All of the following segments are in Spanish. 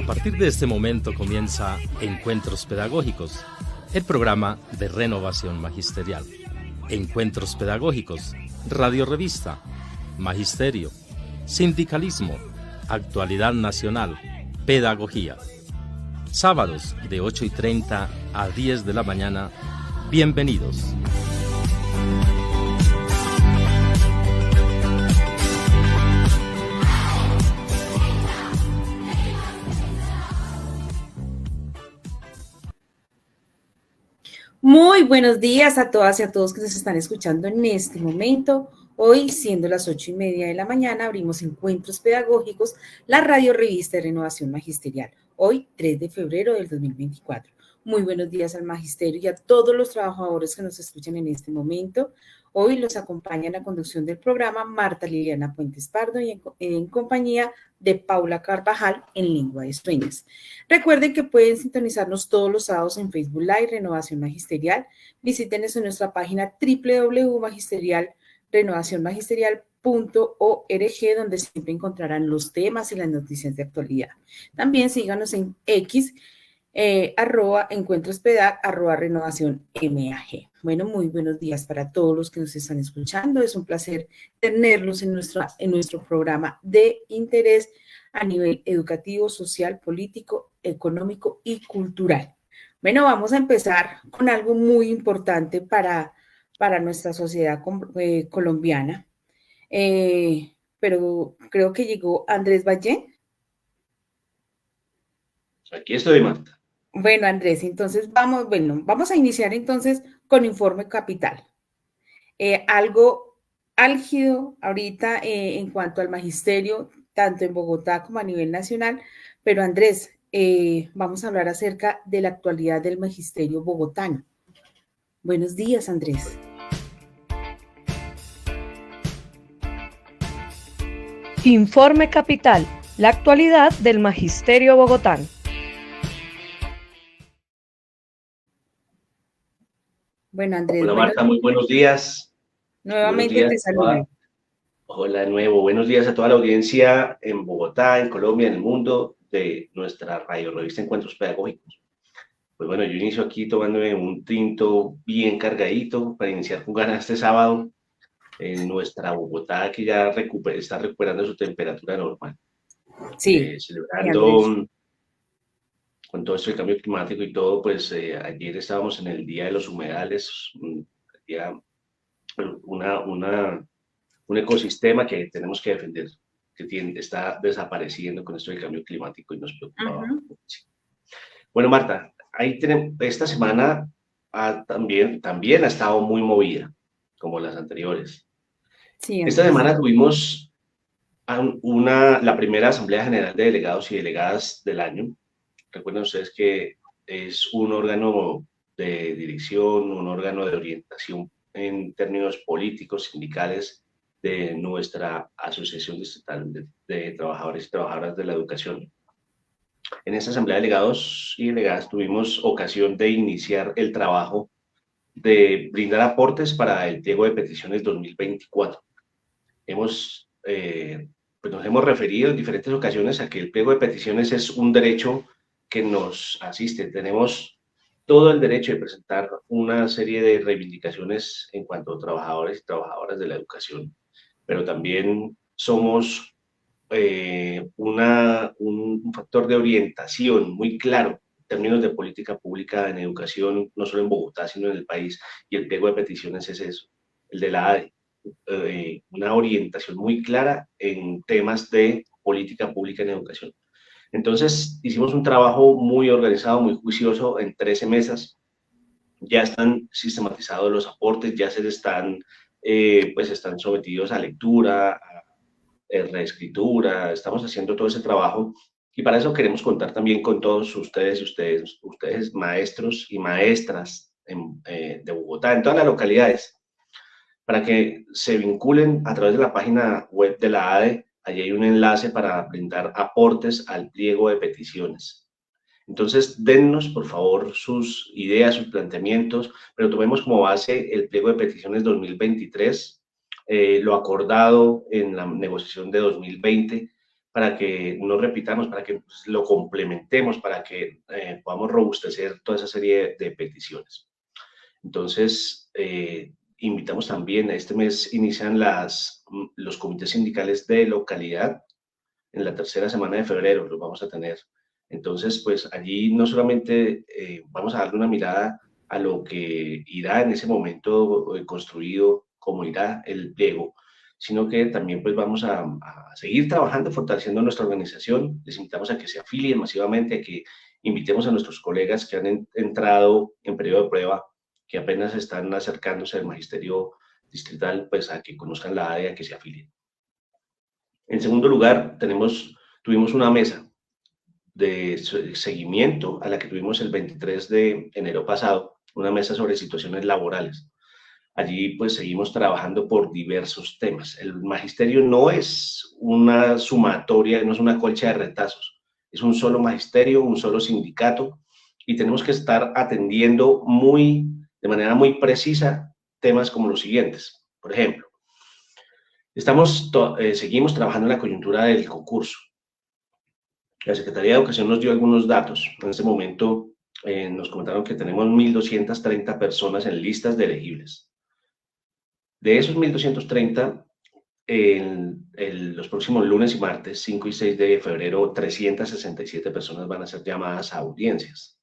A partir de este momento comienza Encuentros Pedagógicos, el programa de renovación magisterial. Encuentros Pedagógicos, Radio Revista, Magisterio, Sindicalismo, Actualidad Nacional, Pedagogía. Sábados de 8:30 a 10 de la mañana. Bienvenidos. Muy buenos días a todas y a todos que nos están escuchando en este momento. Hoy, siendo las 8:30 de la mañana, abrimos Encuentros Pedagógicos, la radio revista de renovación magisterial. Hoy, 3 de febrero del 2024. Muy buenos días al magisterio y a todos los trabajadores que nos escuchan en este momento. Hoy los acompaña en la conducción del programa Marta Liliana Puentes Pardo y en compañía de Paula Carvajal en Lengua de Señas. Recuerden que pueden sintonizarnos todos los sábados en Facebook Live Renovación Magisterial. Visítenos en nuestra página www.renovacionmagisterial.org, donde siempre encontrarán los temas y las noticias de actualidad. También síganos en X, @encuentrospedag, @renovacionmag. Bueno, muy buenos días para todos los que nos están escuchando. Es un placer tenerlos en nuestro programa de interés a nivel educativo, social, político, económico y cultural. Bueno, vamos a empezar con algo muy importante para nuestra sociedad colombiana. Pero creo que llegó Andrés Valle. Aquí estoy, Marta. Bueno, Andrés, entonces vamos a iniciar entonces con Informe Capital. Algo álgido ahorita en cuanto al magisterio, tanto en Bogotá como a nivel nacional, pero Andrés, vamos a hablar acerca de la actualidad del magisterio bogotano. Buenos días, Andrés. Informe Capital, la actualidad del magisterio bogotano. Bueno, Andrés. Hola, Marta, muy buenos días. Nuevamente te saludo. Hola de nuevo, buenos días a toda la audiencia en Bogotá, en Colombia, en el mundo, de nuestra radio revista Encuentros Pedagógicos. Pues bueno, yo inicio aquí tomándome un tinto bien cargadito para iniciar con ganas este sábado en nuestra Bogotá, que ya está recuperando su temperatura normal. Sí. Celebrando con todo esto el cambio climático y todo, pues ayer estábamos en el Día de los Humedales, un ecosistema que tenemos que defender, que está desapareciendo con esto del cambio climático y nos preocupa mucho. Bueno, Marta, ahí tenemos, esta semana también ha estado muy movida, como las anteriores. Sí, esta semana tuvimos la primera Asamblea General de Delegados y Delegadas del año. Recuerden ustedes que es un órgano de dirección, un órgano de orientación en términos políticos, sindicales, de nuestra Asociación Estatal de Trabajadores y Trabajadoras de la Educación. En esta Asamblea de Delegados y Delegadas tuvimos ocasión de iniciar el trabajo de brindar aportes para el pliego de peticiones 2024. Nos hemos referido en diferentes ocasiones a que el pliego de peticiones es un derecho que nos asiste. Tenemos todo el derecho de presentar una serie de reivindicaciones en cuanto a trabajadores y trabajadoras de la educación, pero también somos un factor de orientación muy claro en términos de política pública en educación, no solo en Bogotá, sino en el país, y el pliego de peticiones es eso, el de la ADE, una orientación muy clara en temas de política pública en educación. Entonces, hicimos un trabajo muy organizado, muy juicioso en 13 mesas. Ya están sistematizados los aportes, ya están sometidos a lectura, a reescritura. Estamos haciendo todo ese trabajo y para eso queremos contar también con todos ustedes maestros y maestras de Bogotá, en todas las localidades, para que se vinculen a través de la página web de la ADE. Allí hay un enlace para brindar aportes al pliego de peticiones. Entonces, dennos, por favor, sus ideas, sus planteamientos, pero tomemos como base el pliego de peticiones 2023, lo acordado en la negociación de 2020, para que no repitamos, para que lo complementemos, para que podamos robustecer toda esa serie de peticiones. Entonces, invitamos también, este mes inician los comités sindicales de localidad, en la tercera semana de febrero los vamos a tener. Entonces, pues allí no solamente vamos a darle una mirada a lo que irá en ese momento construido, cómo irá el pliego, sino que también pues vamos a seguir trabajando, fortaleciendo nuestra organización. Les invitamos a que se afilien masivamente, a que invitemos a nuestros colegas que han entrado en periodo de prueba, que apenas están acercándose al magisterio distrital, pues a que conozcan la ADE, a que se afilien. En segundo lugar, tuvimos una mesa de seguimiento a la que tuvimos el 23 de enero pasado, una mesa sobre situaciones laborales. Allí pues seguimos trabajando por diversos temas. El magisterio no es una sumatoria, no es una colcha de retazos, es un solo magisterio, un solo sindicato, y tenemos que estar atendiendo de manera muy precisa temas como los siguientes. Por ejemplo, seguimos trabajando en la coyuntura del concurso. La Secretaría de Educación nos dio algunos datos. En este momento nos comentaron que tenemos 1.230 personas en listas de elegibles. De esos 1.230, los próximos lunes y martes, 5 y 6 de febrero, 367 personas van a ser llamadas a audiencias.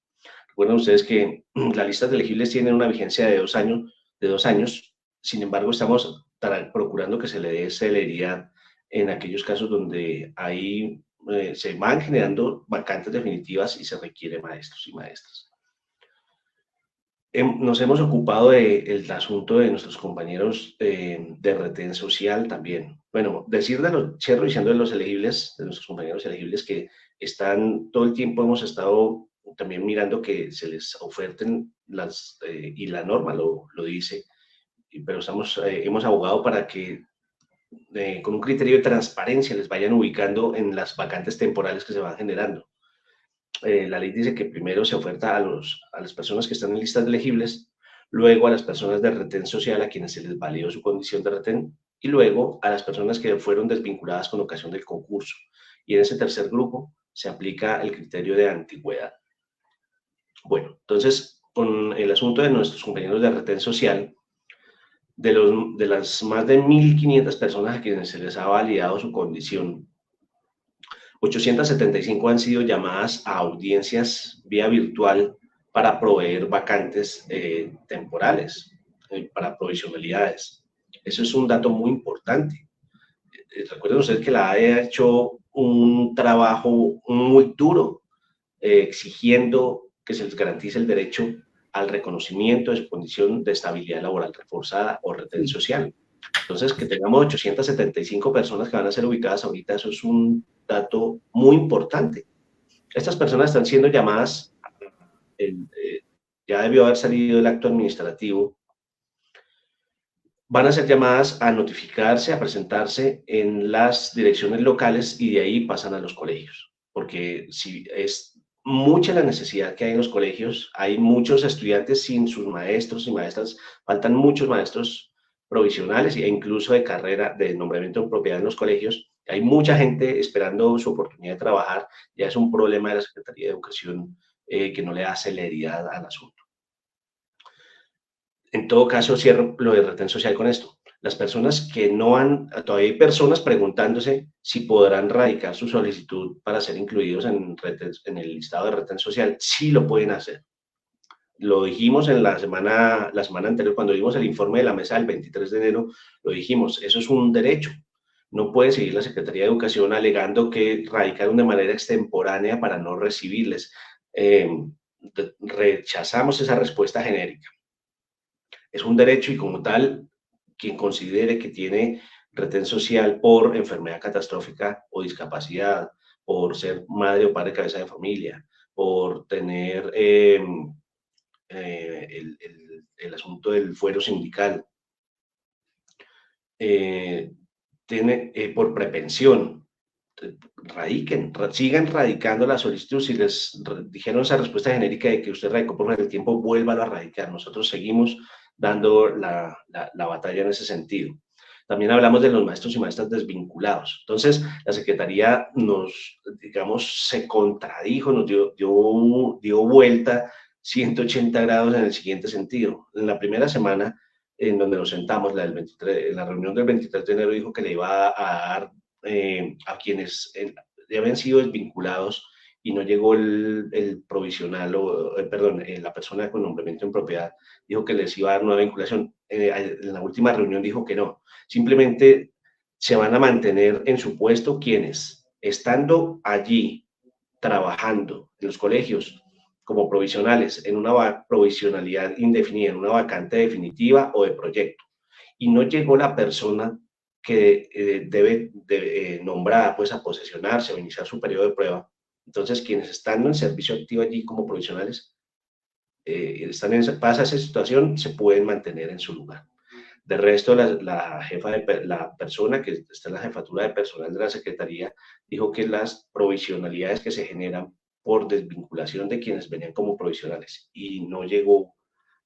Recuerden ustedes que las listas de elegibles tienen una vigencia de 2 años. Sin embargo, estamos procurando que se le dé celeridad en aquellos casos donde se van generando vacantes definitivas y se requiere maestros y maestras. Nos hemos ocupado del asunto de nuestros compañeros de retén social también. Bueno, cierro diciendo de los elegibles, de nuestros compañeros elegibles que están, todo el tiempo hemos estado también mirando que se les oferten y la norma lo dice, pero hemos abogado para que con un criterio de transparencia les vayan ubicando en las vacantes temporales que se van generando. La ley dice que primero se oferta a las personas que están en listas de elegibles, luego a las personas de retén social a quienes se les validó su condición de retén, y luego a las personas que fueron desvinculadas con ocasión del concurso. Y en ese tercer grupo se aplica el criterio de antigüedad. Bueno, entonces, con el asunto de nuestros compañeros de retén social, de las más de 1.500 personas a quienes se les ha validado su condición, 875 han sido llamadas a audiencias vía virtual para proveer vacantes temporales, para provisionalidades. Eso es un dato muy importante. Recuerden ustedes que la ADE ha hecho un trabajo muy duro exigiendo que se les garantice el derecho al reconocimiento de su condición de estabilidad laboral reforzada o retén social. Entonces, que tengamos 875 personas que van a ser ubicadas ahorita, eso es un dato muy importante. Estas personas están siendo llamadas, ya debió haber salido el acto administrativo, van a ser llamadas a notificarse, a presentarse en las direcciones locales y de ahí pasan a los colegios, porque si es mucha la necesidad que hay en los colegios, hay muchos estudiantes sin sus maestros y maestras, faltan muchos maestros provisionales e incluso de carrera de nombramiento en propiedad en los colegios. Hay mucha gente esperando su oportunidad de trabajar, ya es un problema de la Secretaría de Educación que no le da celeridad al asunto. En todo caso, cierro lo de retén social con esto. Las personas que no todavía hay personas preguntándose si podrán radicar su solicitud para ser incluidos en el listado de retén social. Sí lo pueden hacer. Lo dijimos en la semana anterior, cuando vimos el informe de la mesa del 23 de enero, lo dijimos, eso es un derecho. No puede seguir la Secretaría de Educación alegando que radicaron de manera extemporánea para no recibirles. Rechazamos esa respuesta genérica. Es un derecho y como tal, quien considere que tiene retén social por enfermedad catastrófica o discapacidad, por ser madre o padre cabeza de familia, por tener el asunto del fuero sindical, por prepensión, sigan radicando la solicitud. Si les dijeron esa respuesta genérica de que usted radicó por el tiempo, vuélvalo a radicar. Nosotros seguimos dando la batalla en ese sentido. También hablamos de los maestros y maestras desvinculados. Entonces, la Secretaría se contradijo, nos dio vuelta 180 grados en el siguiente sentido. En la primera semana, en donde nos sentamos, en la reunión del 23 de enero, dijo que le iba a dar a quienes ya habían sido desvinculados y no llegó el provisional, la persona con nombramiento en propiedad, dijo que les iba a dar nueva vinculación. En la última reunión dijo que no. Simplemente se van a mantener en su puesto quienes, estando allí trabajando en los colegios como provisionales, en una provisionalidad indefinida, en una vacante definitiva o de proyecto, y no llegó la persona que debe nombrada pues a posesionarse o iniciar su periodo de prueba. Entonces, quienes están en servicio activo allí como provisionales, pasa esa situación, se pueden mantener en su lugar. De resto, la persona que está en la jefatura de personal de la Secretaría dijo que las provisionalidades que se generan por desvinculación de quienes venían como provisionales y no llegó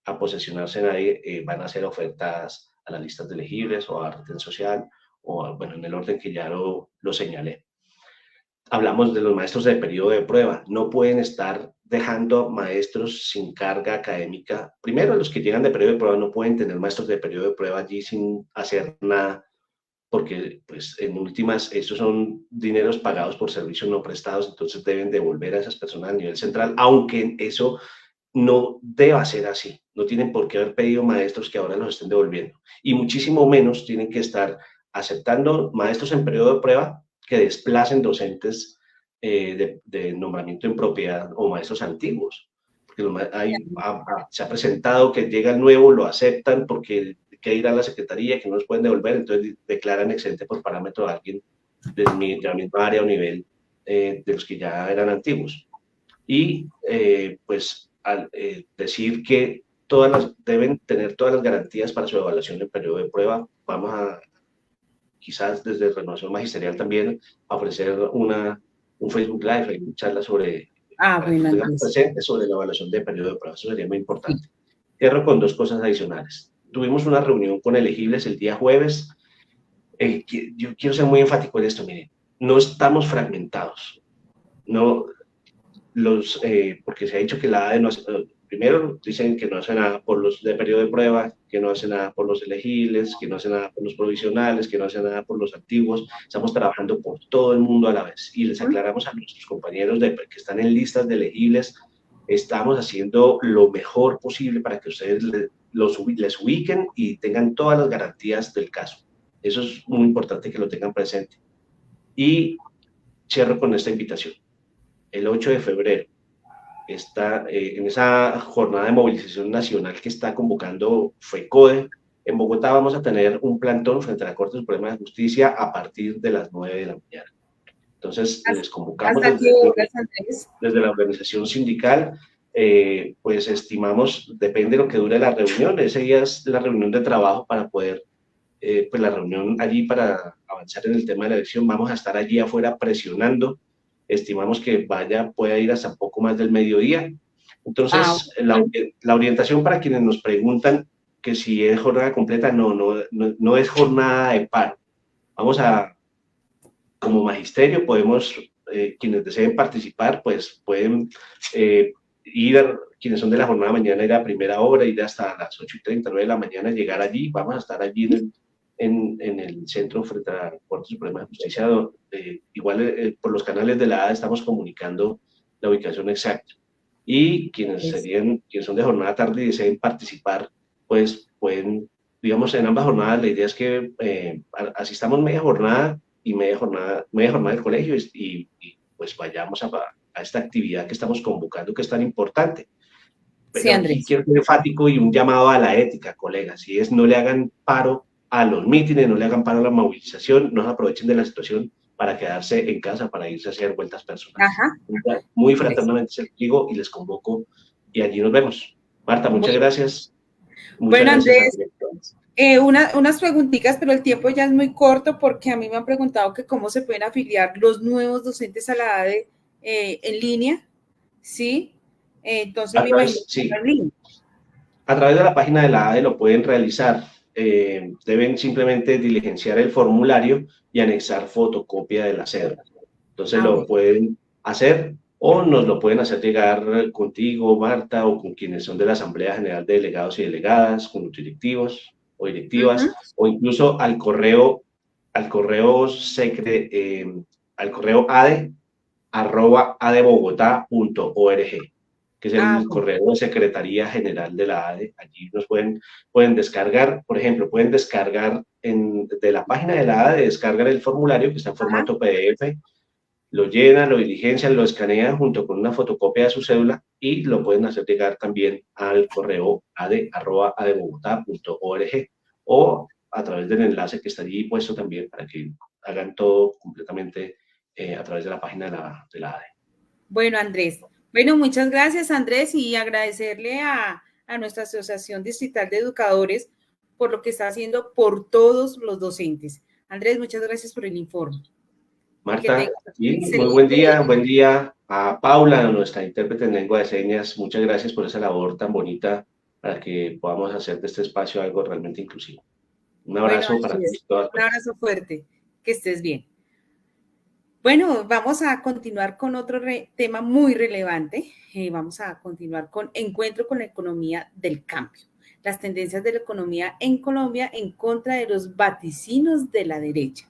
a posesionarse nadie, van a ser ofertadas a las listas de elegibles o a retén social, o bueno, en el orden que ya lo señalé. Hablamos de los maestros de periodo de prueba. No pueden estar dejando maestros sin carga académica. Primero, los que llegan de periodo de prueba no pueden tener maestros de periodo de prueba allí sin hacer nada, porque pues en últimas estos son dineros pagados por servicios no prestados, entonces deben devolver a esas personas a nivel central, aunque eso no deba ser así. No tienen por qué haber pedido maestros que ahora los estén devolviendo. Y muchísimo menos tienen que estar aceptando maestros en periodo de prueba que desplacen docentes de nombramiento en propiedad o maestros antiguos. Porque se ha presentado que llega el nuevo, lo aceptan porque que ir a la Secretaría, que no los pueden devolver, entonces declaran excelente por parámetro a alguien de la misma área o nivel de los que ya eran antiguos. Y pues al decir que deben tener todas las garantías para su evaluación en periodo de prueba, vamos a quizás desde Renovación Magisterial también ofrecer un Facebook Live, una charla sobre, sobre la evaluación de periodo de prueba. Eso sería muy importante. Cierro con dos cosas adicionales. Tuvimos una reunión con elegibles el día jueves. Yo quiero ser muy enfático en esto, miren, no estamos fragmentados. No, porque se ha dicho que la ADE no hace, primero dicen que no hace nada por los de periodo de prueba, que no hace nada por los elegibles, que no hace nada por los provisionales, que no hace nada por los antiguos. Estamos trabajando por todo el mundo a la vez y les aclaramos a nuestros compañeros que están en listas de elegibles, estamos haciendo lo mejor posible para que ustedes les ubiquen y tengan todas las garantías del caso. Eso es muy importante que lo tengan presente. Y cierro con esta invitación. El 8 de febrero, está en esa jornada de movilización nacional que está convocando FECODE, en Bogotá vamos a tener un plantón frente a la Corte Suprema de Justicia a partir de las 9 de la mañana. Entonces, les convocamos desde la organización sindical, pues estimamos, depende de lo que dure la reunión, ese día es la reunión de trabajo para poder, pues la reunión allí para avanzar en el tema de la elección, vamos a estar allí afuera presionando. Estimamos que pueda ir hasta poco más del mediodía. Entonces, la orientación para quienes nos preguntan que si es jornada completa, no es jornada de paro. Como magisterio, podemos, quienes deseen participar, pues pueden quienes son de la jornada de mañana, ir a primera hora, ir hasta las 8:30, 9 de la mañana, llegar allí. Vamos a estar allí en el centro frente a la Corte Suprema de Justicia, igual por los canales de la ADE estamos comunicando la ubicación exacta. Y quienes son de jornada tarde y deseen participar, pues pueden, digamos, en ambas jornadas. La idea es que asistamos media jornada del colegio y pues vayamos a esta actividad que estamos convocando, que es tan importante. Pero sí, Andrés, quiero ser enfático y un llamado a la ética, colegas, y es no le hagan paro a los mítines, no le hagan paro a la movilización, no se aprovechen de la situación para quedarse en casa, para irse a hacer vueltas personales. Ajá. Muy fraternamente se los digo y les convoco y allí nos vemos. Marta, muchas gracias. Bueno, Andrés, unas preguntitas, pero el tiempo ya es muy corto porque a mí me han preguntado que cómo se pueden afiliar los nuevos docentes a la ADE en línea, ¿sí? Entonces me imagino que en línea. A través de la página de la ADE lo pueden realizar. deben simplemente diligenciar el formulario y anexar fotocopia de la cédula. Entonces lo Bueno. pueden hacer o nos lo pueden hacer llegar contigo, Marta, o con quienes son de la Asamblea General de Delegados y Delegadas, con los directivos o directivas, o incluso al correo ade@adebogotá.org, que es el Bueno. correo de Secretaría General de la ADE. Allí nos pueden descargar, por ejemplo, pueden descargar de la página de la ADE, descargan el formulario que está en formato PDF, lo llenan, lo diligencian, lo escanean junto con una fotocopia de su cédula y lo pueden hacer llegar también al correo ade@adebogotá.org o a través del enlace que está allí puesto también para que hagan todo completamente a través de la página de la ADE. Bueno, Andrés. Bueno, muchas gracias, Andrés, y agradecerle a nuestra Asociación Distrital de Educadores por lo que está haciendo por todos los docentes. Andrés, muchas gracias por el informe. Marta, muy buen día a Paula, nuestra intérprete en lengua de señas. Muchas gracias por esa labor tan bonita para que podamos hacer de este espacio algo realmente inclusivo. Un abrazo para todos. Un abrazo fuerte, que estés bien. Bueno, vamos a continuar con otro tema muy relevante. Vamos a continuar con Encuentro con la economía del cambio. Las tendencias de la economía en Colombia en contra de los vaticinos de la derecha.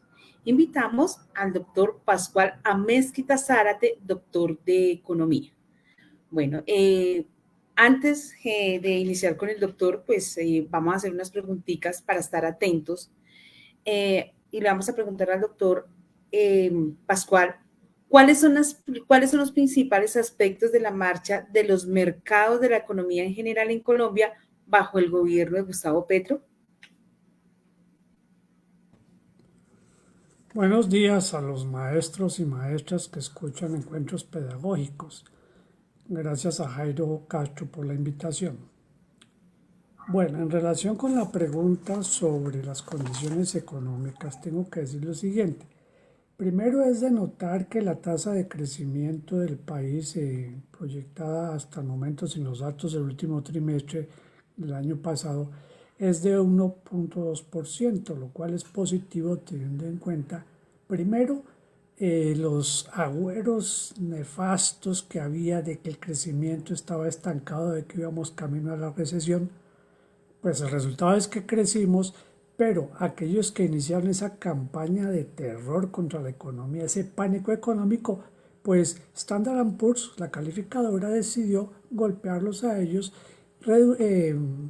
Invitamos al doctor Pascual Amezquita Zárate, doctor de Economía. Bueno, antes de iniciar con el doctor, pues vamos a hacer unas preguntitas para estar atentos. Y le vamos a preguntar al doctor Pascual, ¿cuáles son los principales aspectos de la marcha de los mercados de la economía en general en Colombia bajo el gobierno de Gustavo Petro? Buenos días a los maestros y maestras que escuchan encuentros pedagógicos. Gracias a Jairo Castro por la invitación. Bueno, en relación con la pregunta sobre las condiciones económicas, tengo que decir lo siguiente. Primero es de notar que la tasa de crecimiento del país proyectada hasta el momento sin los datos del último trimestre del año pasado es de 1.2%, lo cual es positivo teniendo en cuenta, primero, los agüeros nefastos que había de que el crecimiento estaba estancado, de que íbamos camino a la recesión. Pues el resultado es que crecimos, pero aquellos que iniciaron esa campaña de terror contra la economía, ese pánico económico, pues Standard & Poor's, la calificadora, decidió golpearlos a ellos,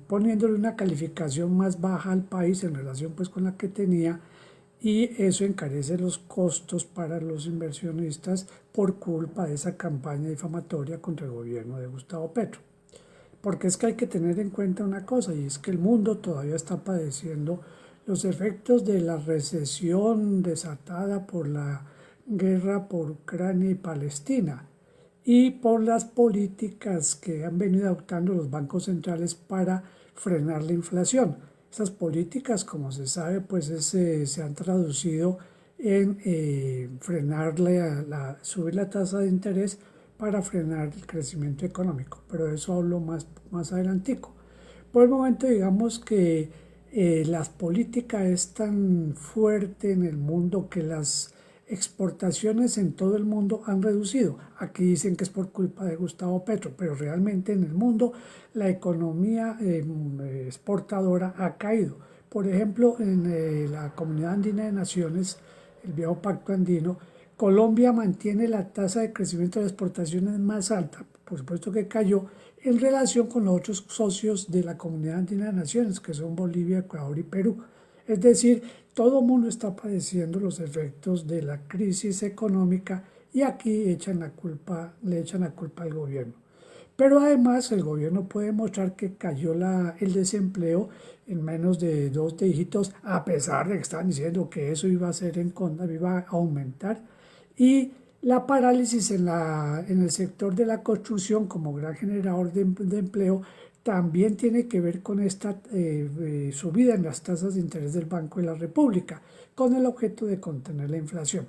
poniéndole una calificación más baja al país en relación pues con la que tenía, y eso encarece los costos para los inversionistas por culpa de esa campaña difamatoria contra el gobierno de Gustavo Petro. Porque es que hay que tener en cuenta una cosa, y es que el mundo todavía está padeciendo los efectos de la recesión desatada por la guerra por Ucrania y Palestina y por las políticas que han venido adoptando los bancos centrales para frenar la inflación. Esas políticas, como se sabe, pues se han traducido en subir la tasa de interés para frenar el crecimiento económico, pero de eso hablo más adelantico. Por el momento, digamos que la política es tan fuerte en el mundo que las exportaciones en todo el mundo han reducido. Aquí dicen que es por culpa de Gustavo Petro, pero realmente en el mundo la economía exportadora ha caído. Por ejemplo, en la Comunidad Andina de Naciones, el viejo Pacto Andino, Colombia mantiene la tasa de crecimiento de exportaciones más alta, por supuesto que cayó, en relación con los otros socios de la Comunidad Andina de Naciones, que son Bolivia, Ecuador y Perú. Es decir, todo el mundo está padeciendo los efectos de la crisis económica y aquí le echan la culpa al gobierno. Pero además el gobierno puede mostrar que cayó el desempleo en menos de 2 dígitos, a pesar de que estaban diciendo que eso iba a ser iba a aumentar. Y la parálisis en el sector de la construcción como gran generador de empleo también tiene que ver con esta subida en las tasas de interés del Banco de la República, con el objeto de contener la inflación.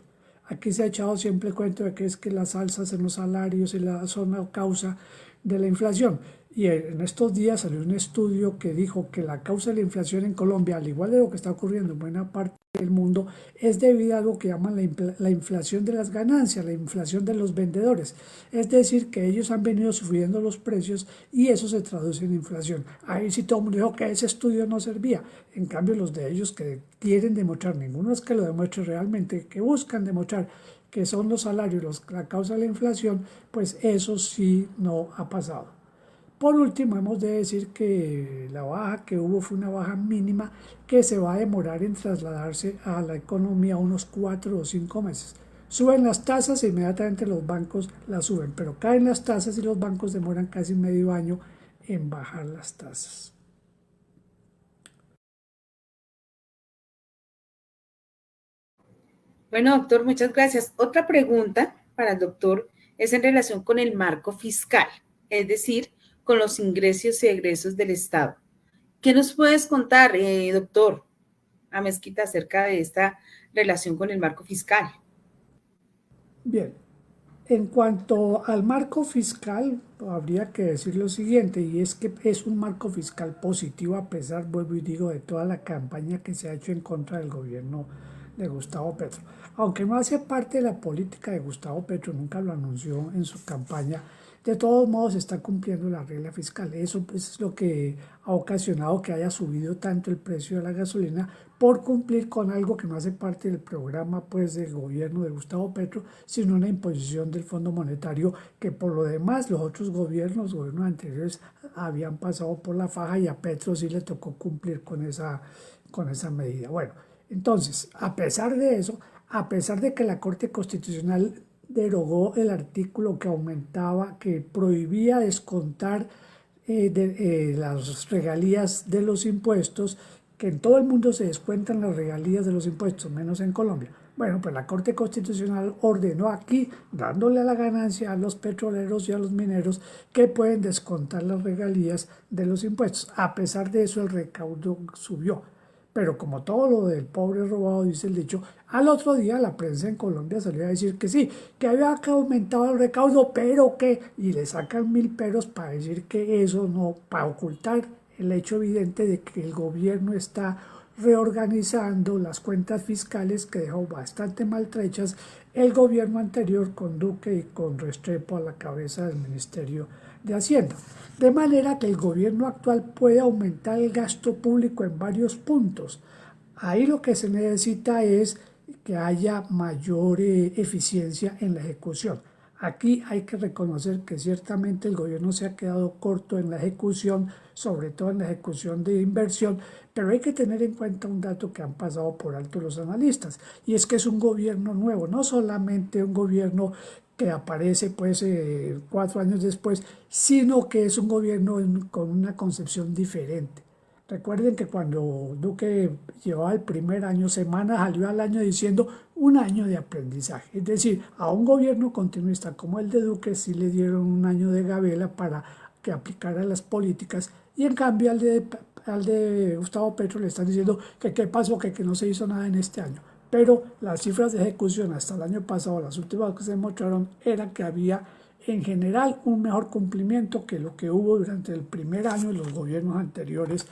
Aquí se ha echado siempre el cuento de que es que las alzas en los salarios son la causa de la inflación. Y en estos días salió un estudio que dijo que la causa de la inflación en Colombia, al igual de lo que está ocurriendo en buena parte del mundo, es debido a algo que llaman la inflación de las ganancias, la inflación de los vendedores. Es decir, que ellos han venido subiendo los precios y eso se traduce en inflación. Ahí sí todo el mundo dijo que ese estudio no servía. En cambio, los de ellos que quieren demostrar, ninguno es que lo demuestre realmente, que buscan demostrar que son los salarios la causa de la inflación, pues eso sí no ha pasado. Por último, hemos de decir que la baja que hubo fue una baja mínima que se va a demorar en trasladarse a la economía unos 4 o 5 meses. Suben las tasas e inmediatamente los bancos las suben, pero caen las tasas y los bancos demoran casi medio año en bajar las tasas. Bueno, doctor, muchas gracias. Otra pregunta para el doctor es en relación con el marco fiscal, es decir, con los ingresos y egresos del Estado. ¿Qué nos puedes contar, doctor Amezquita, acerca de esta relación con el marco fiscal? Bien, en cuanto al marco fiscal, habría que decir lo siguiente, y es que es un marco fiscal positivo a pesar, vuelvo y digo, de toda la campaña que se ha hecho en contra del gobierno de Gustavo Petro. Aunque no hace parte de la política de Gustavo Petro, nunca lo anunció en su campaña, de todos modos está cumpliendo la regla fiscal. Eso pues, es lo que ha ocasionado que haya subido tanto el precio de la gasolina por cumplir con algo que no hace parte del programa pues, del gobierno de Gustavo Petro, sino una imposición del Fondo Monetario que por lo demás los otros gobiernos anteriores habían pasado por la faja y a Petro sí le tocó cumplir con esa medida. Bueno, entonces, a pesar de eso, a pesar de que la Corte Constitucional derogó el artículo que aumentaba, que prohibía descontar las regalías de los impuestos, que en todo el mundo se descuentan las regalías de los impuestos, menos en Colombia. Bueno, pues la Corte Constitucional ordenó aquí, dándole a la ganancia a los petroleros y a los mineros, que pueden descontar las regalías de los impuestos. A pesar de eso, el recaudo subió. Pero como todo lo del pobre robado, dice el dicho, al otro día la prensa en Colombia salió a decir que sí, que había aumentado el recaudo, pero que, y le sacan 1000 peros para decir que eso no, para ocultar el hecho evidente de que el gobierno está reorganizando las cuentas fiscales que dejó bastante maltrechas el gobierno anterior con Duque y con Restrepo a la cabeza del Ministerio de Hacienda. De manera que el gobierno actual puede aumentar el gasto público en varios puntos. Ahí lo que se necesita es que haya mayor eficiencia en la ejecución. Aquí hay que reconocer que ciertamente el gobierno se ha quedado corto en la ejecución, sobre todo en la ejecución de inversión, pero hay que tener en cuenta un dato que han pasado por alto los analistas, y es que es un gobierno nuevo, no solamente un gobierno que aparece pues 4 años después, sino que es un gobierno con una concepción diferente. Recuerden que cuando Duque llevaba el primer año, semana salió al año diciendo un año de aprendizaje. Es decir, a un gobierno continuista como el de Duque sí le dieron un año de gabela para que aplicara las políticas, y en cambio al de Gustavo Petro le están diciendo que qué pasó, que no se hizo nada en este año. Pero las cifras de ejecución hasta el año pasado, las últimas que se mostraron, eran que había en general un mejor cumplimiento que lo que hubo durante el primer año de los gobiernos anteriores,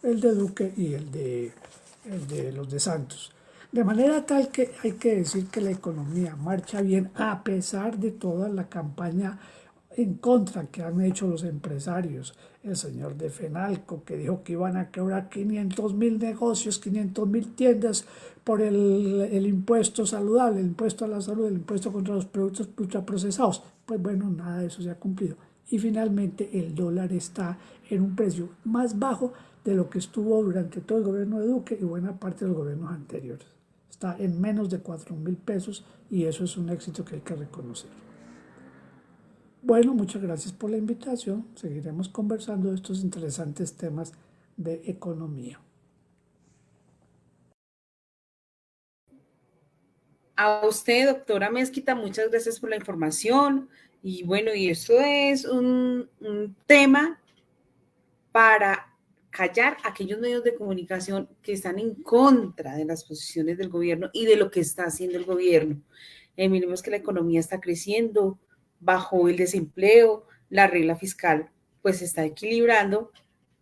el de Duque y el de los de Santos. De manera tal que hay que decir que la economía marcha bien a pesar de toda la campaña en contra que han hecho los empresarios. El señor de Fenalco, que dijo que iban a quebrar 500.000 negocios, 500.000 tiendas por el impuesto saludable, el impuesto a la salud, el impuesto contra los productos ultraprocesados. Pues bueno, nada de eso se ha cumplido. Y finalmente el dólar está en un precio más bajo de lo que estuvo durante todo el gobierno de Duque y buena parte de los gobiernos anteriores. Está en menos de 4.000 pesos y eso es un éxito que hay que reconocer. Bueno, muchas gracias por la invitación. Seguiremos conversando de estos interesantes temas de economía. A usted, doctora Mezquita, muchas gracias por la información. Y bueno, y esto es un tema para callar a aquellos medios de comunicación que están en contra de las posiciones del gobierno y de lo que está haciendo el gobierno. Miremos que la economía está creciendo, bajó el desempleo, la regla fiscal pues se está equilibrando.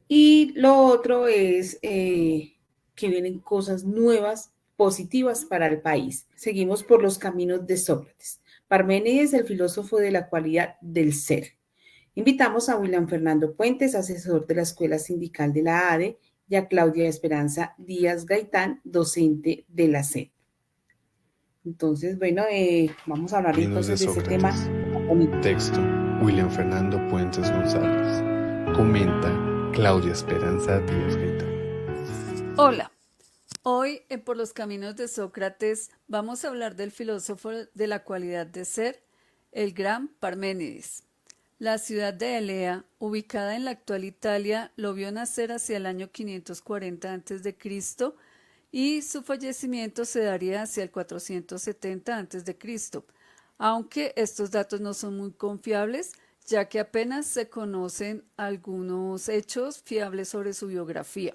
Y lo otro es que vienen cosas nuevas, positivas para el país. Seguimos por los caminos de Sócrates. Parménides, el filósofo de la cualidad del ser. Invitamos a William Fernando Puentes, asesor de la Escuela Sindical de la ADE, y a Claudia Esperanza Díaz Gaitán, docente de la SED. Entonces, bueno, vamos a hablar Caminos entonces de ese tema. Texto, William Fernando Puentes González. Comenta, Claudia Esperanza Díaz Gaitán. Hola, hoy en Por los Caminos de Sócrates vamos a hablar del filósofo de la cualidad de ser, el gran Parménides. La ciudad de Elea, ubicada en la actual Italia, lo vio nacer hacia el año 540 a.C. y su fallecimiento se daría hacia el 470 a.C., aunque estos datos no son muy confiables, ya que apenas se conocen algunos hechos fiables sobre su biografía.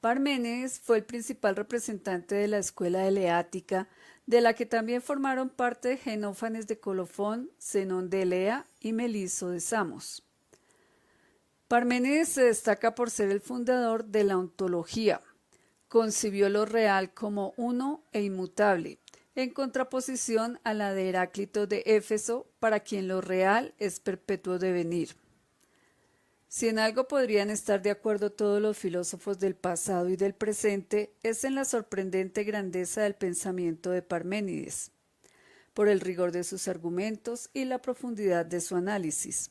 Parménides fue el principal representante de la escuela eleática, de la que también formaron parte Genófanes de Colofón, Zenón de Elea y Meliso de Samos. Parménides se destaca por ser el fundador de la ontología. Concibió lo real como uno e inmutable, en contraposición a la de Heráclito de Éfeso, para quien lo real es perpetuo devenir. Si en algo podrían estar de acuerdo todos los filósofos del pasado y del presente, es en la sorprendente grandeza del pensamiento de Parménides, por el rigor de sus argumentos y la profundidad de su análisis.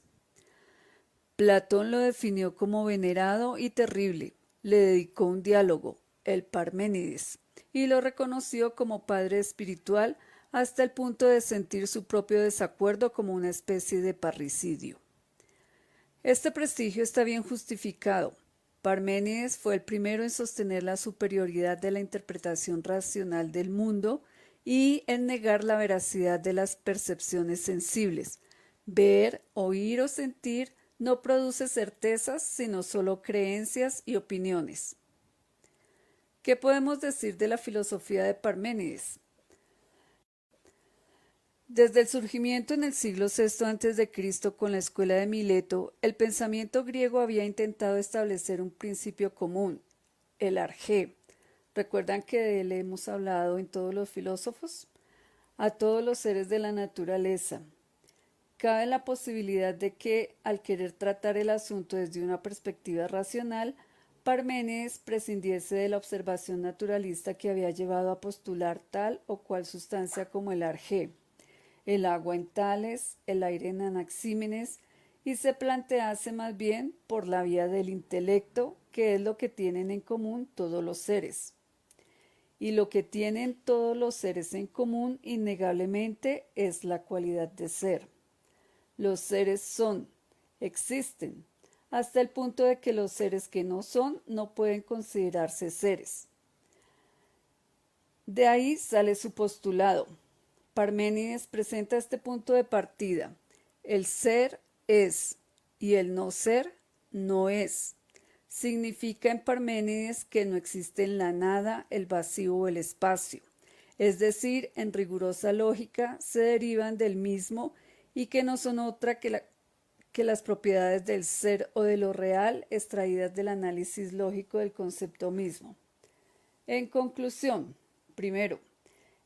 Platón lo definió como venerado y terrible, le dedicó un diálogo, el Parménides, y lo reconoció como padre espiritual hasta el punto de sentir su propio desacuerdo como una especie de parricidio. Este prestigio está bien justificado. Parménides fue el primero en sostener la superioridad de la interpretación racional del mundo y en negar la veracidad de las percepciones sensibles. Ver, oír o sentir no produce certezas, sino solo creencias y opiniones. ¿Qué podemos decir de la filosofía de Parménides? Desde el surgimiento en el siglo VI a.C. con la escuela de Mileto, el pensamiento griego había intentado establecer un principio común, el arjé. ¿Recuerdan que de él hemos hablado en todos los filósofos? A todos los seres de la naturaleza. Cabe la posibilidad de que, al querer tratar el asunto desde una perspectiva racional, Parménides prescindiese de la observación naturalista que había llevado a postular tal o cual sustancia como el arjé, el agua en Tales, el aire en Anaxímenes, y se plantease más bien por la vía del intelecto, que es lo que tienen en común todos los seres. Y lo que tienen todos los seres en común, innegablemente, es la cualidad de ser. Los seres son, existen, hasta el punto de que los seres que no son no pueden considerarse seres. De ahí sale su postulado. Parménides presenta este punto de partida. El ser es y el no ser no es. Significa en Parménides que no existe en la nada, el vacío o el espacio. Es decir, en rigurosa lógica se derivan del mismo y que no son otra que las propiedades del ser o de lo real extraídas del análisis lógico del concepto mismo. En conclusión, primero,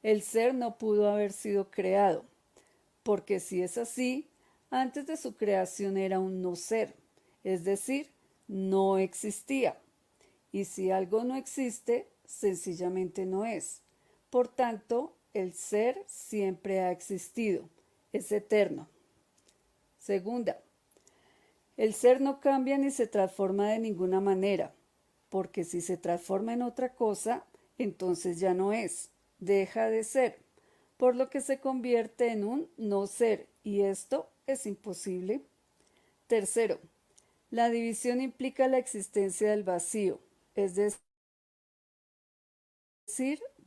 el ser no pudo haber sido creado, porque si es así, antes de su creación era un no ser, es decir, no existía. Y si algo no existe, sencillamente no es. Por tanto, el ser siempre ha existido, es eterno. Segunda, el ser no cambia ni se transforma de ninguna manera, porque si se transforma en otra cosa, entonces ya no es. Deja de ser, por lo que se convierte en un no ser, y esto es imposible. Tercero, la división implica la existencia del vacío, es decir,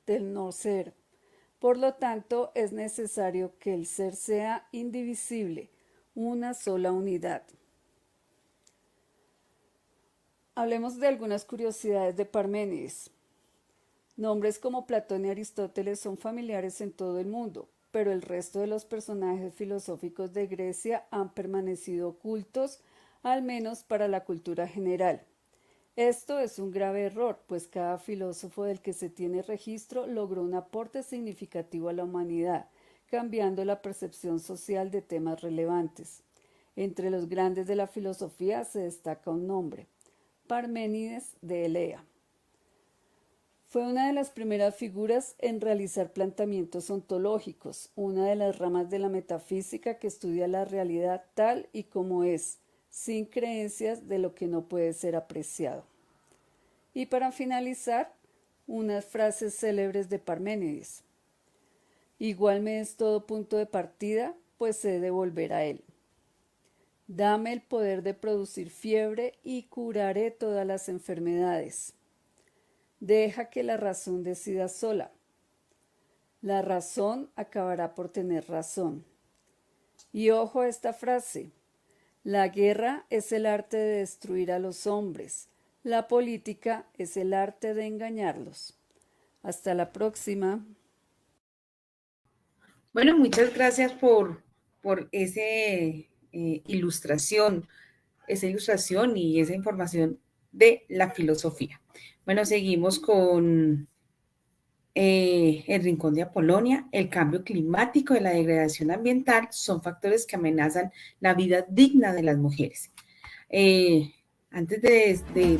del no ser. Por lo tanto, es necesario que el ser sea indivisible, una sola unidad. Hablemos de algunas curiosidades de Parménides. Nombres como Platón y Aristóteles son familiares en todo el mundo. pero el resto de los personajes filosóficos de Grecia han permanecido ocultos, al menos para la cultura general. Esto es un grave error, pues cada filósofo del que se tiene registro logró un aporte significativo a la humanidad, cambiando la percepción social de temas relevantes. Entre los grandes de la filosofía se destaca un nombre, Parménides de Elea. Fue una de las primeras figuras en realizar planteamientos ontológicos, una de las ramas de la metafísica que estudia la realidad tal y como es, sin creencias de lo que no puede ser apreciado. Y para finalizar, unas frases célebres de Parménides. Igual me es todo punto de partida, pues he de volver a él. Dame el poder de producir fiebre y curaré todas las enfermedades. Deja que la razón decida sola. La razón acabará por tener razón. Y ojo a esta frase. La guerra es el arte de destruir a los hombres. La política es el arte de engañarlos. Hasta la próxima. Bueno, muchas gracias por esa ilustración y esa información de la filosofía. Bueno, seguimos con el Rincón de Apolonia. El cambio climático y la degradación ambiental son factores que amenazan la vida digna de las mujeres. Antes de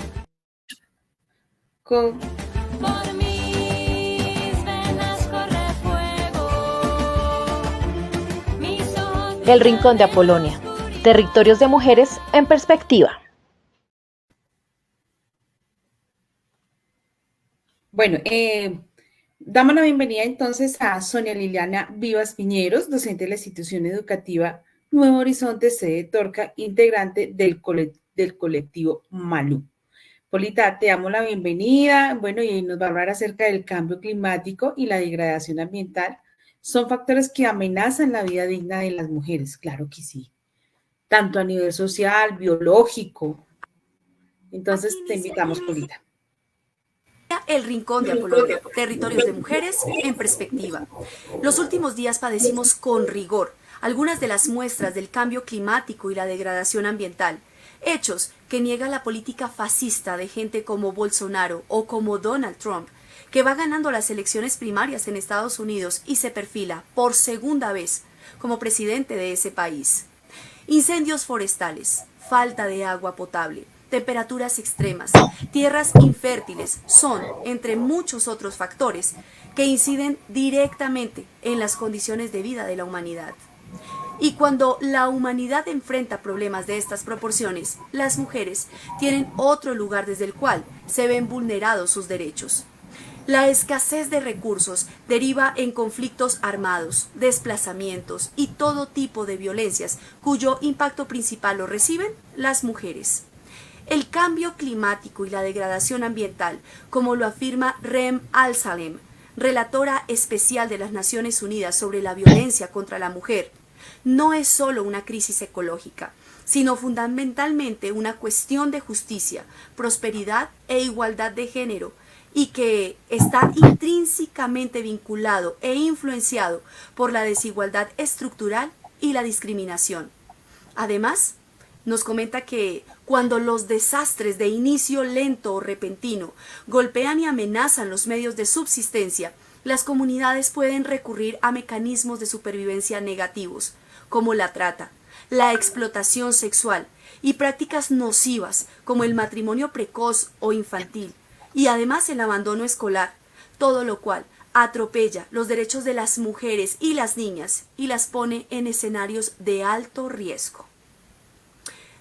con, Por mis venas corre fuego, mis ojos. El Rincón de Apolonia. Territorios de mujeres en perspectiva. bueno, damos la bienvenida entonces a Sonia Liliana Vivas Piñeros, docente de la institución educativa Nuevo Horizonte, sede Torca, integrante del colectivo Malú. Polita, te damos la bienvenida. Bueno, y nos va a hablar acerca del cambio climático y la degradación ambiental. Son factores que amenazan la vida digna de las mujeres, claro que sí, tanto a nivel social, biológico. Entonces, te invitamos, Polita. El Rincón de Apolonia, territorios de mujeres en perspectiva. Los últimos días padecimos con rigor algunas de las muestras del cambio climático y la degradación ambiental, hechos que niega la política fascista de gente como Bolsonaro o como Donald Trump, que va ganando las elecciones primarias en Estados Unidos y se perfila por segunda vez como presidente de ese país. Incendios forestales, falta de agua potable, temperaturas extremas, tierras infértiles son, entre muchos otros factores, que inciden directamente en las condiciones de vida de la humanidad. Y cuando la humanidad enfrenta problemas de estas proporciones, las mujeres tienen otro lugar desde el cual se ven vulnerados sus derechos. La escasez de recursos deriva en conflictos armados, desplazamientos y todo tipo de violencias cuyo impacto principal lo reciben las mujeres. El cambio climático y la degradación ambiental, como lo afirma Rem Al-Salem, relatora especial de las Naciones Unidas sobre la violencia contra la mujer, no es solo una crisis ecológica, sino fundamentalmente una cuestión de justicia, prosperidad e igualdad de género, y que está intrínsecamente vinculado e influenciado por la desigualdad estructural y la discriminación. Además, nos comenta que cuando los desastres de inicio lento o repentino golpean y amenazan los medios de subsistencia, las comunidades pueden recurrir a mecanismos de supervivencia negativos, como la trata, la explotación sexual y prácticas nocivas como el matrimonio precoz o infantil, y además el abandono escolar, todo lo cual atropella los derechos de las mujeres y las niñas y las pone en escenarios de alto riesgo.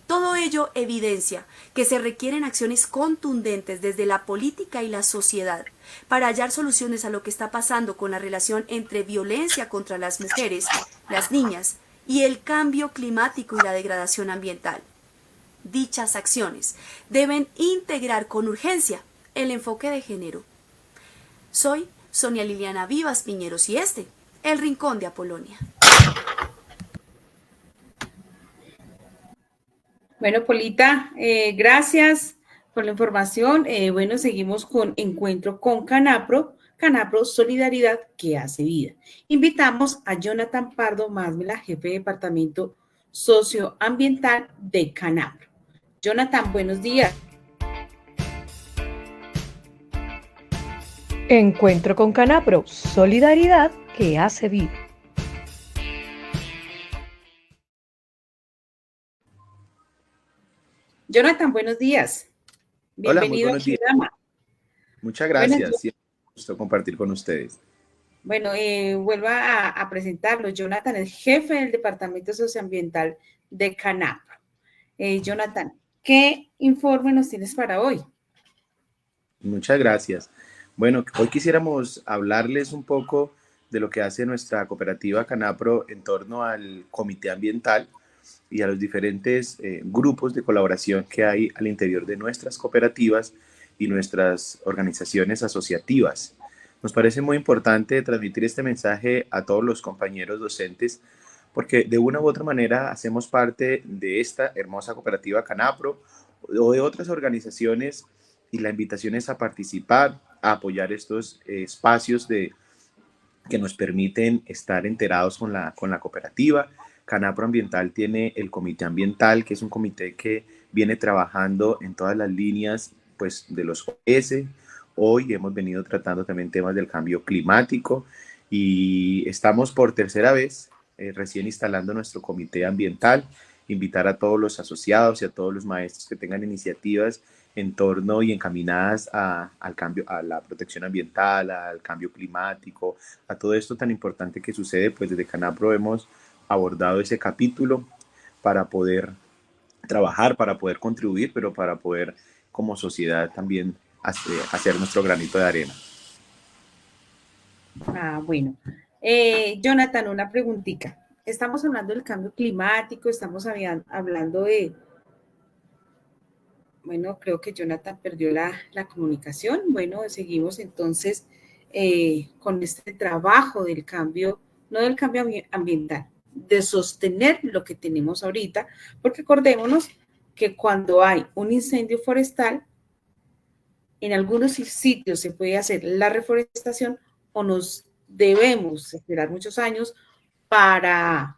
Todo ello evidencia que se requieren acciones contundentes desde la política y la sociedad para hallar soluciones a lo que está pasando con la relación entre violencia contra las mujeres, las niñas y el cambio climático y la degradación ambiental. Dichas acciones deben integrar con urgencia el enfoque de género. Soy Sonia Liliana Vivas Piñeros y el Rincón de Apolonia. Bueno, Polita, gracias por la información. Bueno, seguimos con Encuentro con Canapro, Canapro Solidaridad que hace vida. Invitamos a Jonathan Pardo Másmela, jefe de departamento socioambiental de Canapro. Jonathan, buenos días. Encuentro con Canapro, solidaridad que hace vida. Jonathan, buenos días. Hola, muy Bienvenido buenos al días. programa. Muchas Bueno, gracias. Siempre es un gusto compartir con ustedes. Bueno, vuelvo a presentarlo. Jonathan es jefe del Departamento Socioambiental de Canapro. Jonathan, ¿qué informe nos tienes para hoy? Muchas gracias. Bueno, hoy quisiéramos hablarles un poco de lo que hace nuestra cooperativa Canapro en torno al comité ambiental y a los diferentes grupos de colaboración que hay al interior de nuestras cooperativas y nuestras organizaciones asociativas. Nos parece muy importante transmitir este mensaje a todos los compañeros docentes porque de una u otra manera hacemos parte de esta hermosa cooperativa Canapro o de otras organizaciones y la invitación es a participar, a apoyar estos espacios que nos permiten estar enterados con la cooperativa. Canapro Ambiental tiene el Comité Ambiental, que es un comité que viene trabajando en todas las líneas pues, de los OS. Hoy hemos venido tratando también temas del cambio climático y estamos por tercera vez recién instalando nuestro Comité Ambiental. Invitar a todos los asociados y a todos los maestros que tengan iniciativas en torno y encaminadas al cambio, a la protección ambiental, al cambio climático, a todo esto tan importante que sucede, pues desde Canapro hemos abordado ese capítulo para poder trabajar, para poder contribuir, pero para poder como sociedad también hacer nuestro granito de arena. Bueno. Jonathan, una preguntita. Estamos hablando del cambio climático, estamos hablando de... Bueno, creo que Jonathan perdió la comunicación. Bueno, seguimos entonces con este trabajo del cambio, no del cambio ambiental, de sostener lo que tenemos ahorita, porque acordémonos que cuando hay un incendio forestal, en algunos sitios se puede hacer la reforestación o nos debemos esperar muchos años para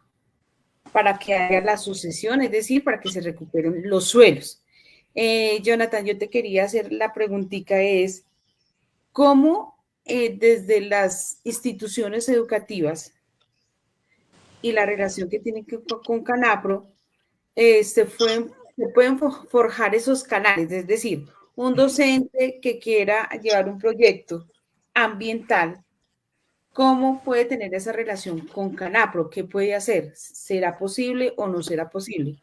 que haya la sucesión, es decir, para que se recuperen los suelos. Jonathan, yo te quería hacer la preguntita es, ¿cómo desde las instituciones educativas y la relación que tienen con Canapro se pueden forjar esos canales? Es decir, un docente que quiera llevar un proyecto ambiental, ¿cómo puede tener esa relación con Canapro? ¿Qué puede hacer? ¿Será posible o no será posible?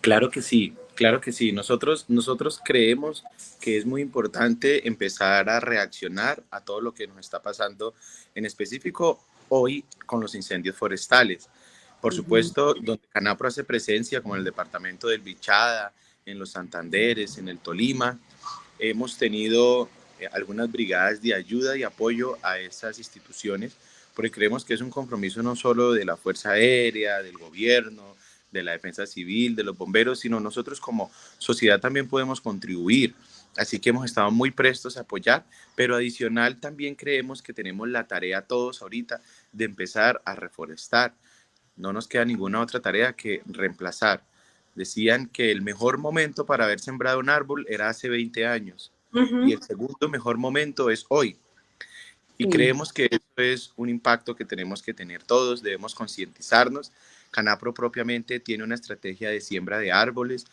Claro que sí, claro que sí. Nosotros creemos que es muy importante empezar a reaccionar a todo lo que nos está pasando, en específico hoy con los incendios forestales. Por supuesto, donde Canapro hace presencia, como en el departamento del Bichada, en los Santanderes, en el Tolima, hemos tenido algunas brigadas de ayuda y apoyo a esas instituciones, porque creemos que es un compromiso no solo de la Fuerza Aérea, del gobierno, de la Defensa Civil, de los bomberos, sino nosotros como sociedad también podemos contribuir. Así que hemos estado muy prestos a apoyar, pero adicional también creemos que tenemos la tarea todos ahorita de empezar a reforestar. No nos queda ninguna otra tarea que reemplazar. Decían que el mejor momento para haber sembrado un árbol era hace 20 años y el segundo mejor momento es hoy. Y creemos que eso es un impacto que tenemos que tener todos, debemos concientizarnos. Canapro propiamente tiene una estrategia de siembra de árboles,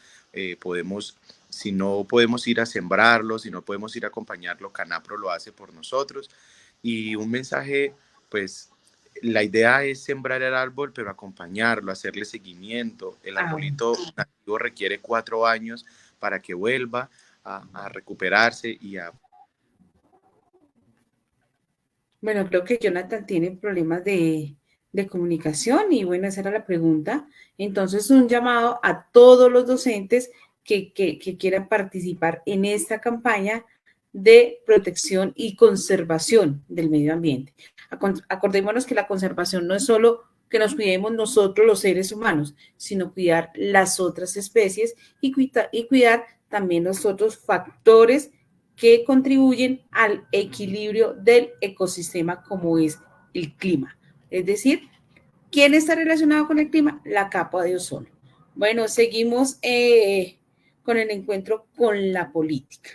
si no podemos ir a sembrarlo, si no podemos ir a acompañarlo, Canapro lo hace por nosotros. Y un mensaje, pues, la idea es sembrar el árbol, pero acompañarlo, hacerle seguimiento. El arbolito nativo requiere 4 años para que vuelva a recuperarse y a... Bueno, creo que Jonathan tiene problemas de comunicación y bueno, esa era la pregunta. Entonces, un llamado a todos los docentes que quieran participar en esta campaña de protección y conservación del medio ambiente. Acordémonos que la conservación no es solo que nos cuidemos nosotros los seres humanos, sino cuidar las otras especies y cuidar también los otros factores que contribuyen al equilibrio del ecosistema como es el clima. Es decir, ¿quién está relacionado con el clima? La capa de ozono. Bueno, seguimos con el encuentro con la política.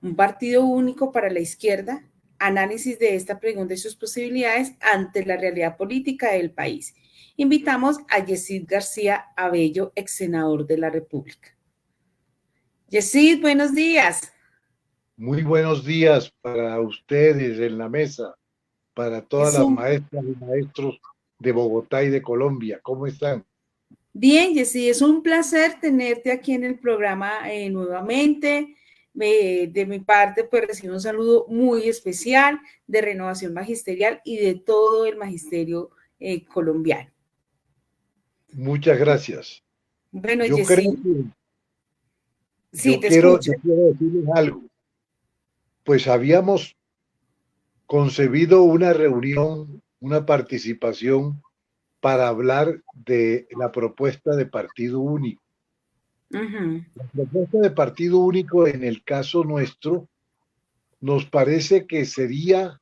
Un partido único para la izquierda, análisis de esta pregunta y sus posibilidades ante la realidad política del país. Invitamos a Yesid García Abello, ex senador de la República. Yesid, buenos días. Muy buenos días para ustedes en la mesa, para todas las maestras y maestros de Bogotá y de Colombia. ¿Cómo están? Bien, Yesid, es un placer tenerte aquí en el programa nuevamente. De mi parte, pues recibo un saludo muy especial de Renovación Magisterial y de todo el magisterio colombiano. Muchas gracias. Bueno, yo Yesid, creo que sí, yo quiero decirles algo. Pues habíamos concebido una reunión, una participación para hablar de la propuesta de partido único. La propuesta de partido único, en el caso nuestro, nos parece que sería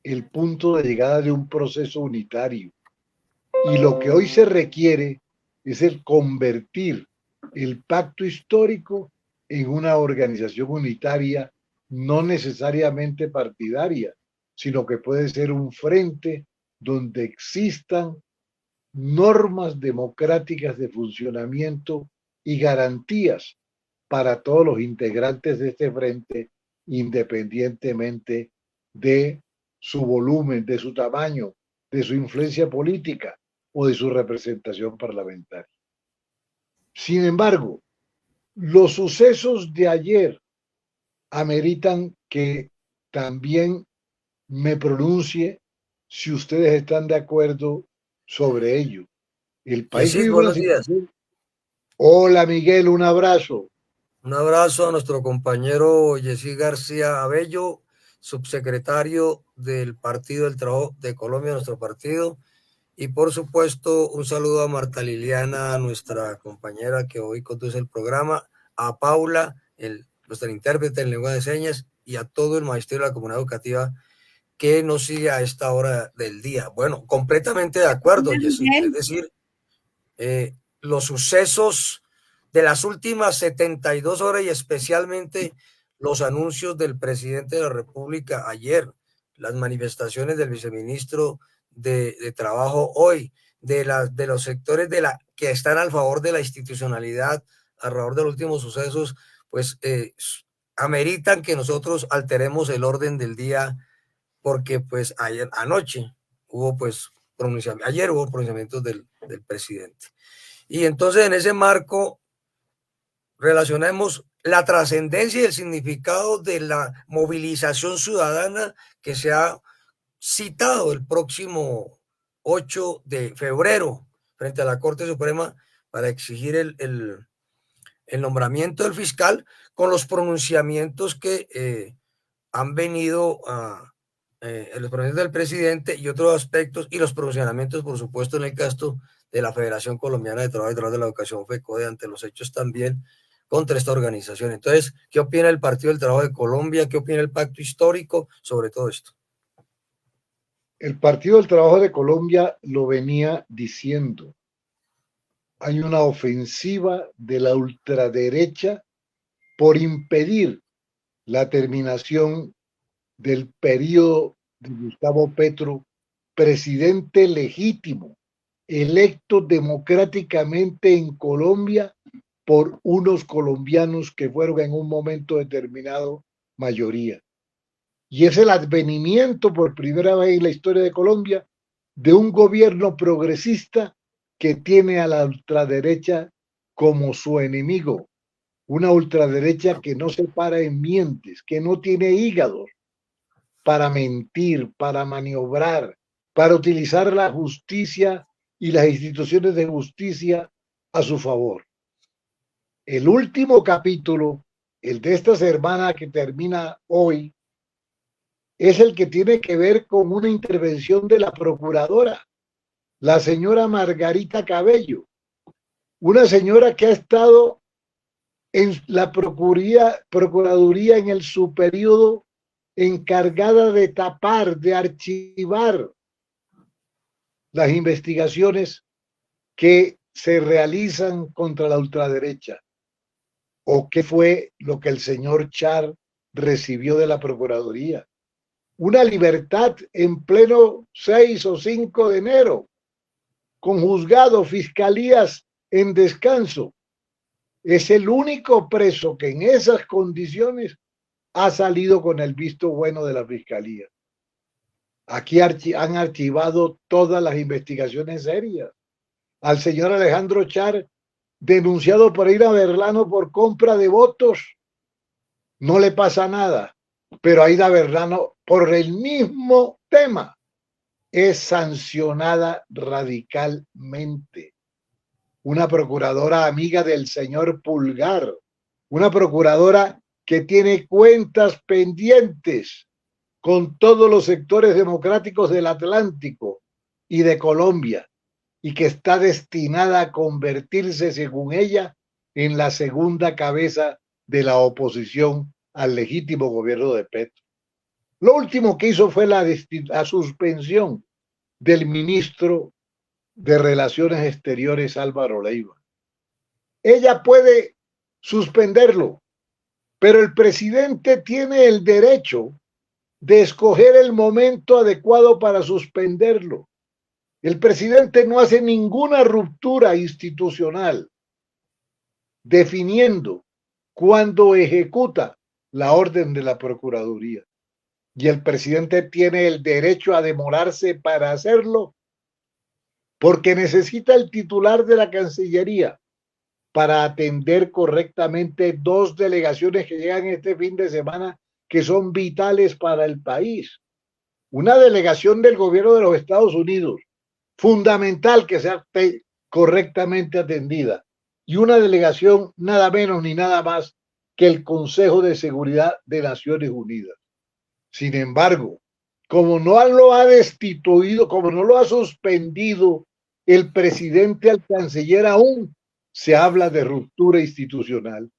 el punto de llegada de un proceso unitario. Y lo que hoy se requiere es el convertir el pacto histórico en una organización unitaria, no necesariamente partidaria, sino que puede ser un frente donde existan normas democráticas de funcionamiento y garantías para todos los integrantes de este frente, independientemente de su volumen, de su tamaño, de su influencia política o de su representación parlamentaria. Sin embargo, los sucesos de ayer ameritan que también me pronuncie si ustedes están de acuerdo sobre ello. El país vive una situación. Hola Miguel, un abrazo. Un abrazo a nuestro compañero Yesid García Abello, subsecretario del Partido del Trabajo de Colombia, nuestro partido. Y por supuesto, un saludo a Marta Liliana, nuestra compañera que hoy conduce el programa, a Paula, nuestra intérprete en lengua de señas, y a todo el magisterio de la comunidad educativa que nos sigue a esta hora del día. Bueno, completamente de acuerdo, Yesid. Es decir, los sucesos de las últimas 72 horas y especialmente los anuncios del presidente de la República ayer, las manifestaciones del viceministro de Trabajo hoy, de los sectores que están a favor de la institucionalidad, alrededor de los últimos sucesos, pues ameritan que nosotros alteremos el orden del día, porque pues anoche hubo pronunciamientos del presidente. Y entonces en ese marco relacionemos la trascendencia y el significado de la movilización ciudadana que se ha citado el próximo 8 de febrero frente a la Corte Suprema para exigir el nombramiento del fiscal, con los pronunciamientos que han venido los pronunciamientos del presidente y otros aspectos, y los pronunciamientos, por supuesto, en el caso de la Federación Colombiana de Trabajo y Trabajo de la Educación, FECODE, ante los hechos también contra esta organización. Entonces, ¿qué opina el Partido del Trabajo de Colombia? ¿Qué opina el Pacto Histórico sobre todo esto? El Partido del Trabajo de Colombia lo venía diciendo. Hay una ofensiva de la ultraderecha por impedir la terminación del periodo de Gustavo Petro, presidente legítimo, electo democráticamente en Colombia por unos colombianos que fueron en un momento determinado mayoría. Y es el advenimiento por primera vez en la historia de Colombia de un gobierno progresista que tiene a la ultraderecha como su enemigo. Una ultraderecha que no se para en mientes, que no tiene hígados para mentir, para maniobrar, para utilizar la justicia y las instituciones de justicia a su favor. El último capítulo, el de esta semana que termina hoy, es el que tiene que ver con una intervención de la procuradora, la señora Margarita Cabello, una señora que ha estado en la Procuraduría en el su periodo encargada de tapar, de archivar las investigaciones que se realizan contra la ultraderecha? ¿O qué fue lo que el señor Char recibió de la Procuraduría? Una libertad en pleno 6 o 5 de enero, con juzgados, fiscalías en descanso. Es el único preso que en esas condiciones ha salido con el visto bueno de la fiscalía. Aquí han archivado todas las investigaciones serias. Al señor Alejandro Char, denunciado por ir a Berlano por compra de votos, no le pasa nada, pero Aida Berlano, por el mismo tema, es sancionada radicalmente. Una procuradora amiga del señor Pulgar, una procuradora que tiene cuentas pendientes con todos los sectores democráticos del Atlántico y de Colombia, y que está destinada a convertirse, según ella, en la segunda cabeza de la oposición al legítimo gobierno de Petro. Lo último que hizo fue la suspensión del ministro de Relaciones Exteriores, Álvaro Leiva. Ella puede suspenderlo, pero el presidente tiene el derecho de escoger el momento adecuado para suspenderlo. El presidente no hace ninguna ruptura institucional definiendo cuándo ejecuta la orden de la Procuraduría. Y el presidente tiene el derecho a demorarse para hacerlo porque necesita el titular de la Cancillería para atender correctamente 2 delegaciones que llegan este fin de semana que son vitales para el país. Una delegación del gobierno de los Estados Unidos, fundamental que sea correctamente atendida, y una delegación nada menos ni nada más que el Consejo de Seguridad de Naciones Unidas. Sin embargo, como no lo ha destituido, como no lo ha suspendido el presidente al canciller aún, se habla de ruptura institucional,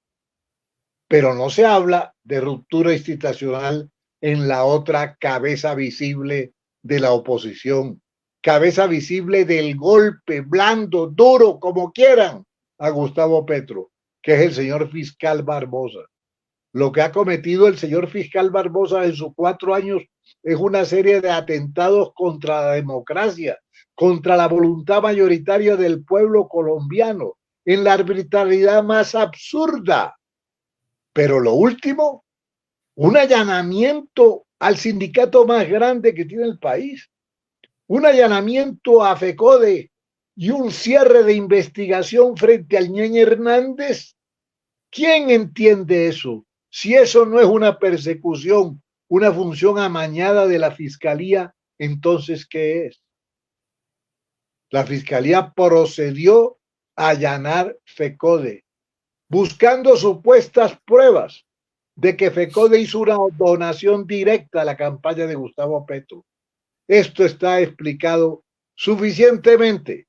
pero no se habla de ruptura institucional en la otra cabeza visible de la oposición, cabeza visible del golpe blando, duro, como quieran, a Gustavo Petro, que es el señor fiscal Barbosa. Lo que ha cometido el señor fiscal Barbosa en sus 4 años es una serie de atentados contra la democracia, contra la voluntad mayoritaria del pueblo colombiano, en la arbitrariedad más absurda. Pero lo último, un allanamiento al sindicato más grande que tiene el país, un allanamiento a FECODE y un cierre de investigación frente al Ñeñe Hernández. ¿Quién entiende eso? Si eso no es una persecución, una función amañada de la Fiscalía, entonces, ¿qué es? La Fiscalía procedió a allanar FECODE, buscando supuestas pruebas de que FECODE hizo una donación directa a la campaña de Gustavo Petro. Esto está explicado suficientemente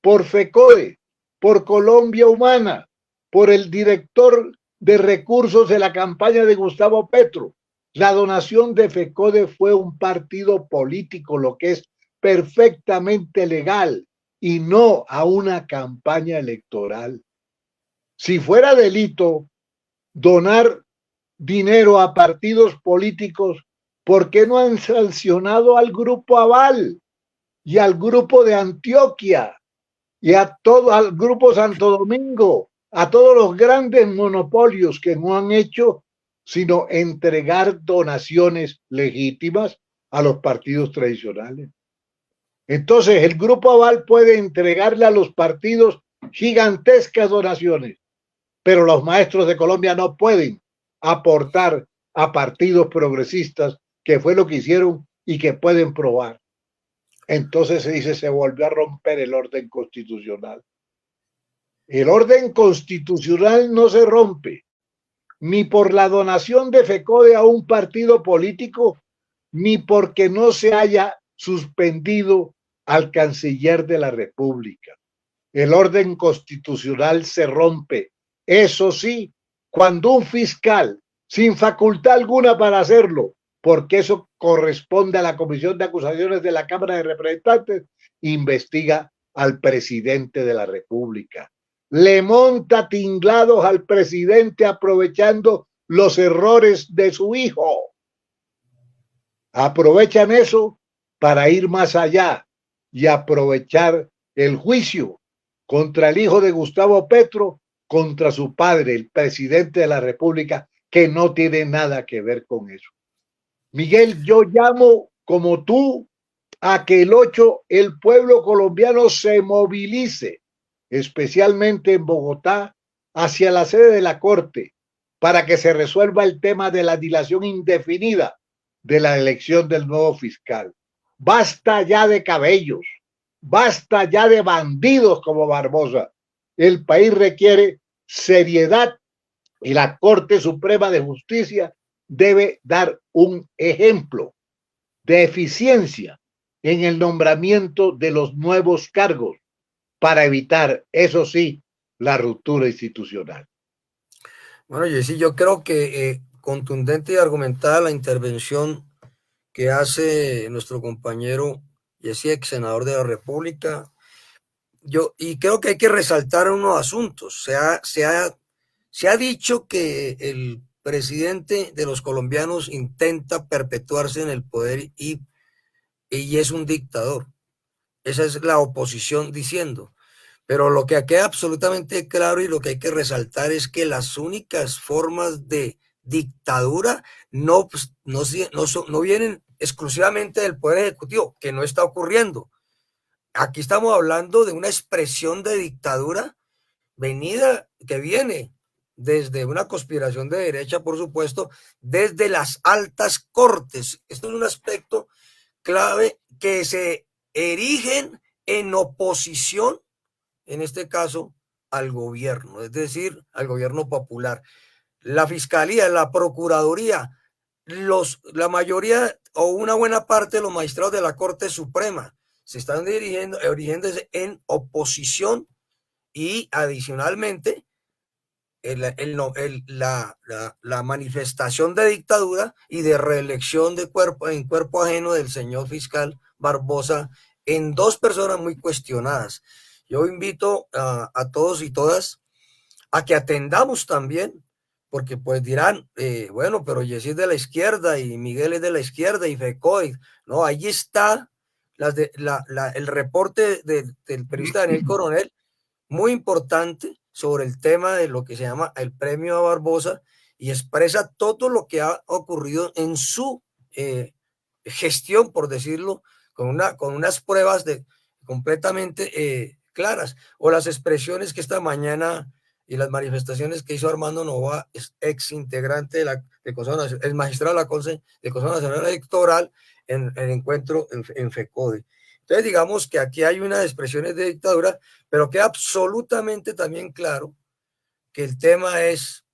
por FECODE, por Colombia Humana, por el director de recursos de la campaña de Gustavo Petro. La donación de FECODE fue un partido político, lo que es perfectamente legal, y no a una campaña electoral. Si fuera delito donar dinero a partidos políticos, ¿por qué no han sancionado al Grupo Aval y al Grupo de Antioquia y al Grupo Santo Domingo, a todos los grandes monopolios que no han hecho sino entregar donaciones legítimas a los partidos tradicionales? Entonces el Grupo Aval puede entregarle a los partidos gigantescas donaciones, pero los maestros de Colombia no pueden aportar a partidos progresistas, que fue lo que hicieron y que pueden probar. Entonces se dice, se volvió a romper el orden constitucional. El orden constitucional no se rompe ni por la donación de FECODE a un partido político, ni porque no se haya suspendido al canciller de la República. El orden constitucional se rompe, eso sí, cuando un fiscal, sin facultad alguna para hacerlo, porque eso corresponde a la Comisión de Acusaciones de la Cámara de Representantes, investiga al presidente de la República. Le monta tinglados al presidente aprovechando los errores de su hijo. Aprovechan eso para ir más allá y aprovechar el juicio contra el hijo de Gustavo Petro, contra su padre, el presidente de la República, que no tiene nada que ver con eso. Miguel, yo llamo como tú a que el 8 el pueblo colombiano se movilice, especialmente en Bogotá, hacia la sede de la Corte, para que se resuelva el tema de la dilación indefinida de la elección del nuevo fiscal. Basta ya de cabellos, basta ya de bandidos como Barbosa. El país requiere seriedad y la Corte Suprema de Justicia debe dar un ejemplo de eficiencia en el nombramiento de los nuevos cargos para evitar, eso sí, la ruptura institucional. Bueno, Jessy, yo creo que contundente y argumentada la intervención que hace nuestro compañero Jessy, ex senador de la República. Y creo que hay que resaltar unos asuntos. Se ha dicho que el presidente de los colombianos intenta perpetuarse en el poder y es un dictador. Esa es la oposición diciendo. Pero lo que queda absolutamente claro y lo que hay que resaltar es que las únicas formas de dictadura no vienen exclusivamente del Poder Ejecutivo, que no está ocurriendo. Aquí estamos hablando de una expresión de dictadura que viene desde una conspiración de derecha, por supuesto, desde las altas cortes. Esto es un aspecto clave, que se erigen en oposición, en este caso, al gobierno, es decir, al gobierno popular. La Fiscalía, la Procuraduría, la mayoría o una buena parte de los magistrados de la Corte Suprema se están erigiéndose en oposición y adicionalmente la manifestación de dictadura y de reelección en cuerpo ajeno del señor fiscal Barbosa en dos personas muy cuestionadas. Yo invito a todos y todas a que atendamos también, porque pues dirán, bueno, pero Jessy es de la izquierda y Miguel es de la izquierda y FECODE. No, ahí está el reporte del periodista Daniel Coronel, muy importante, sobre el tema de lo que se llama el premio a Barbosa, y expresa todo lo que ha ocurrido en su gestión, por decirlo, con unas pruebas completamente claras, o las expresiones que esta mañana y las manifestaciones que hizo Armando Novoa, ex integrante de Consejo Nacional, el magistrado de Consejo Nacional Electoral, en el encuentro en FECODE. Entonces, digamos que aquí hay unas expresiones de dictadura, pero queda absolutamente también claro que el tema es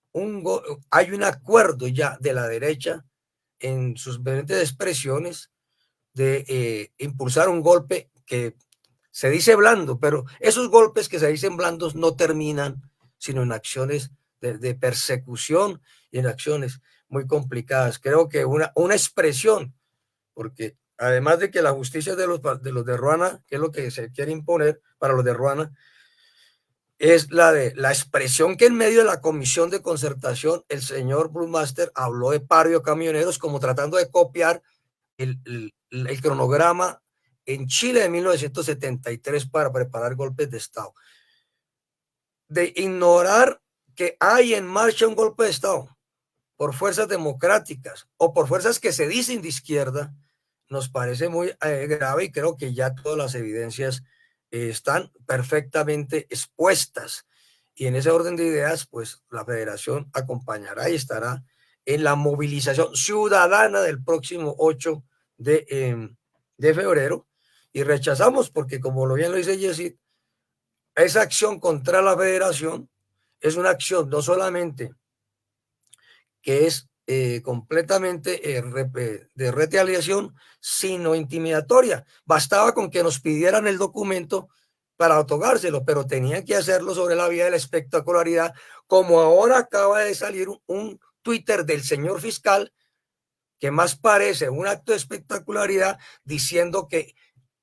hay un acuerdo ya de la derecha en sus diferentes expresiones de impulsar un golpe que se dice blando, pero esos golpes que se dicen blandos no terminan sino en acciones de persecución y en acciones muy complicadas. Creo que una expresión, porque además de que la justicia de los de Ruana, que es lo que se quiere imponer para los de Ruana, es la expresión que en medio de la comisión de concertación el señor Brewmaster habló de paro de camioneros como tratando de copiar el cronograma en Chile de 1973 para preparar golpes de Estado. De ignorar que hay en marcha un golpe de Estado por fuerzas democráticas o por fuerzas que se dicen de izquierda, nos parece muy grave, y creo que ya todas las evidencias están perfectamente expuestas. Y en ese orden de ideas, pues la Federación acompañará y estará en la movilización ciudadana del próximo 8 de febrero. Y rechazamos, porque como lo bien lo dice Jessy, esa acción contra la Federación es una acción no solamente que es completamente de retaliación, sino intimidatoria. Bastaba con que nos pidieran el documento para otorgárselo, pero tenían que hacerlo sobre la vía de la espectacularidad, como ahora acaba de salir un Twitter del señor fiscal que más parece un acto de espectacularidad, diciendo que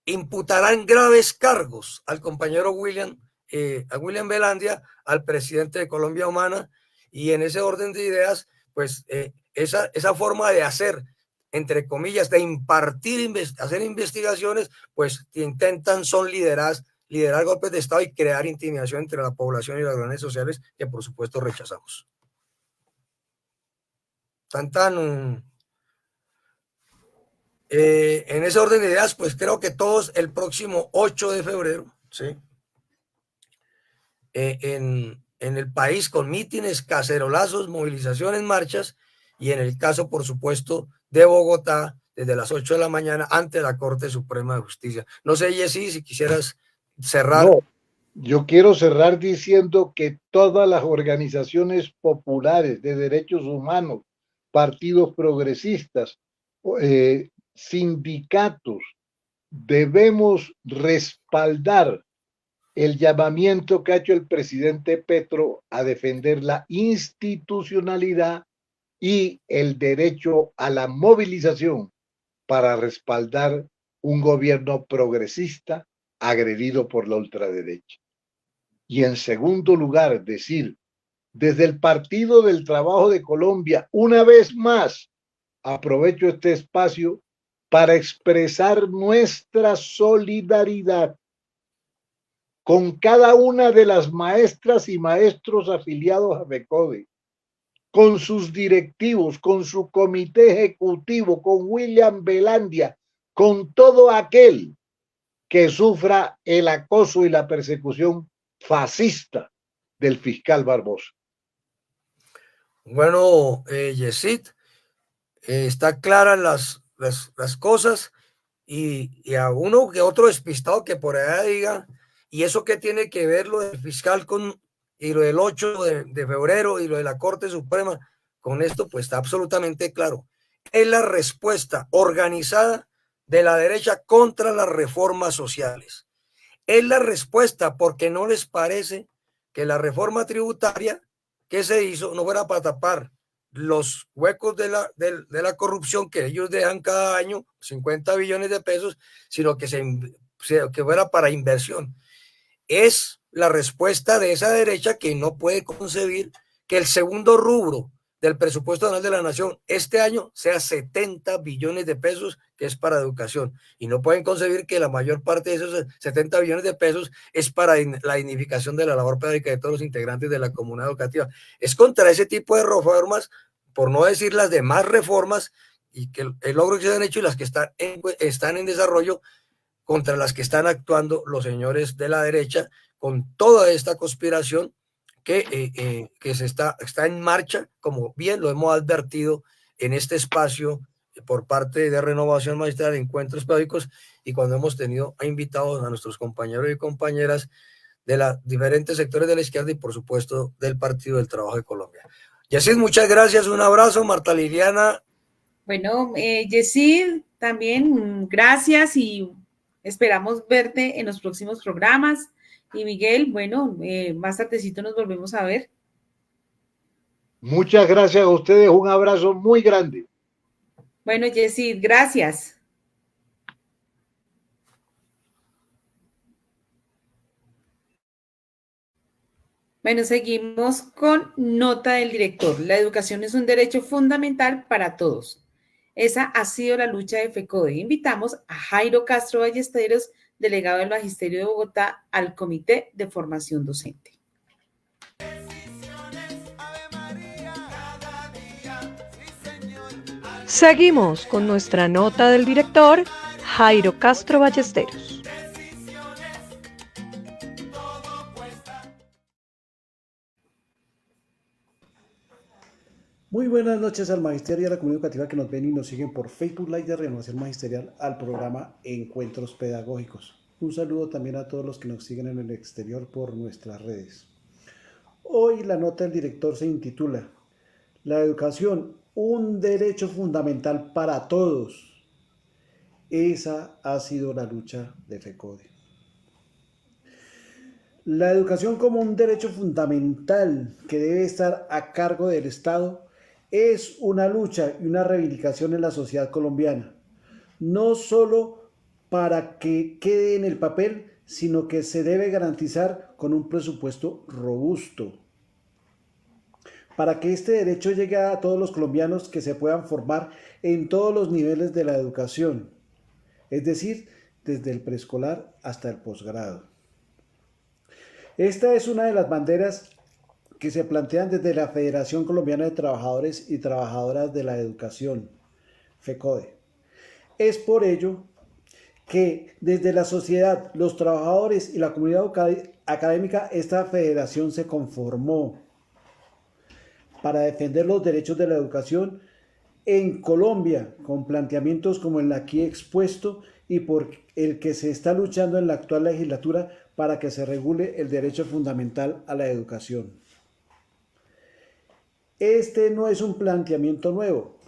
imputarán graves cargos al compañero a William Velandia, al presidente de Colombia Humana, y en ese orden de ideas, pues esa forma de hacer, entre comillas, de impartir, hacer investigaciones, pues son liderar golpes de Estado y crear intimidación entre la población y las redes sociales, que por supuesto rechazamos. En ese orden de ideas, pues creo que todos el próximo 8 de febrero, ¿sí? En el país, con mítines, cacerolazos, movilizaciones, marchas, y en el caso, por supuesto, de Bogotá, desde las 8 de la mañana ante la Corte Suprema de Justicia. No sé, Jessy, si quisieras cerrar. No, yo quiero cerrar diciendo que todas las organizaciones populares de derechos humanos, partidos progresistas, sindicatos, debemos respaldar el llamamiento que ha hecho el presidente Petro a defender la institucionalidad y el derecho a la movilización para respaldar un gobierno progresista agredido por la ultraderecha. Y en segundo lugar, decir, desde el Partido del Trabajo de Colombia, una vez más, aprovecho este espacio para expresar nuestra solidaridad con cada una de las maestras y maestros afiliados a FECODE, con sus directivos, con su comité ejecutivo, con William Velandia, con todo aquel que sufra el acoso y la persecución fascista del fiscal Barbosa. Bueno, Yesid, está claras las cosas, y a uno que otro despistado que por allá diga, ¿y eso qué tiene que ver lo del fiscal y lo del 8 de febrero y lo de la Corte Suprema con esto? Pues está absolutamente claro. Es la respuesta organizada de la derecha contra las reformas sociales. Es la respuesta porque no les parece que la reforma tributaria que se hizo no fuera para tapar los huecos de la corrupción que ellos dejan cada año, 50 billones de pesos, sino que fuera para inversión. Es la respuesta de esa derecha que no puede concebir que el segundo rubro del presupuesto anual de la nación este año sea 70 billones de pesos, que es para educación, y no pueden concebir que la mayor parte de esos 70 billones de pesos es para la dignificación de la labor pedagógica de todos los integrantes de la comunidad educativa. Es contra ese tipo de reformas, por no decir las demás reformas, y que el logro que se han hecho y las que están en desarrollo, contra las que están actuando los señores de la derecha, con toda esta conspiración que está en marcha, como bien lo hemos advertido en este espacio por parte de Renovación Magistral de Encuentros Pedagógicos, y cuando hemos tenido invitados a nuestros compañeros y compañeras de los diferentes sectores de la izquierda y por supuesto del Partido del Trabajo de Colombia. Yesid, muchas gracias, un abrazo. Marta Liliana. Bueno, Yesid, también gracias y esperamos verte en los próximos programas. Y Miguel, bueno, más tardecito nos volvemos a ver. Muchas gracias a ustedes, un abrazo muy grande. Bueno, Yesid, gracias. Bueno, seguimos con nota del director. La educación es un derecho fundamental para todos. Esa ha sido la lucha de FECODE. Invitamos a Jairo Castro Ballesteros, delegado del Magisterio de Bogotá, al Comité de Formación Docente. Seguimos con nuestra nota del director, Jairo Castro Ballesteros. Muy buenas noches al Magisterio y a la comunidad educativa que nos ven y nos siguen por Facebook Live de Renovación Magisterial, al programa Encuentros Pedagógicos. Un saludo también a todos los que nos siguen en el exterior por nuestras redes. Hoy la nota del director se intitula La educación, un derecho fundamental para todos. Esa ha sido la lucha de FECODE. La educación como un derecho fundamental que debe estar a cargo del Estado es una lucha y una reivindicación en la sociedad colombiana, no solo para que quede en el papel, sino que se debe garantizar con un presupuesto robusto, para que este derecho llegue a todos los colombianos que se puedan formar en todos los niveles de la educación, es decir, desde el preescolar hasta el posgrado. Esta es una de las banderas que se plantean desde la Federación Colombiana de Trabajadores y Trabajadoras de la Educación, FECODE. Es por ello que desde la sociedad, los trabajadores y la comunidad académica, esta federación se conformó para defender los derechos de la educación en Colombia, con planteamientos como el aquí expuesto y por el que se está luchando en la actual legislatura para que se regule el derecho fundamental a la educación. Este no es un planteamiento nuevo.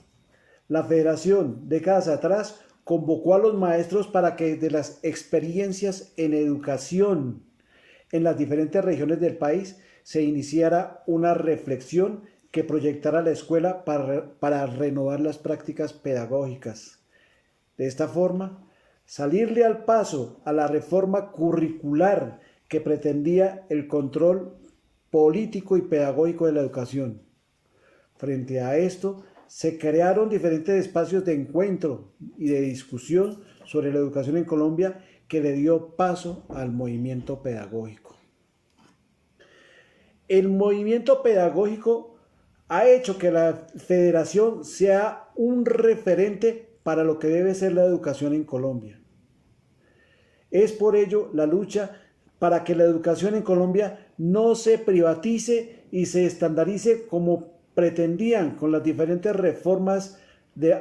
La federación, décadas atrás, convocó a los maestros para que de las experiencias en educación en las diferentes regiones del país se iniciara una reflexión que proyectara la escuela para renovar las prácticas pedagógicas. De esta forma, salirle al paso a la reforma curricular que pretendía el control político y pedagógico de la educación. Frente a esto, se crearon diferentes espacios de encuentro y de discusión sobre la educación en Colombia que le dio paso al movimiento pedagógico. El movimiento pedagógico ha hecho que la federación sea un referente para lo que debe ser la educación en Colombia. Es por ello la lucha para que la educación en Colombia no se privatice y se estandarice como pretendían con las diferentes reformas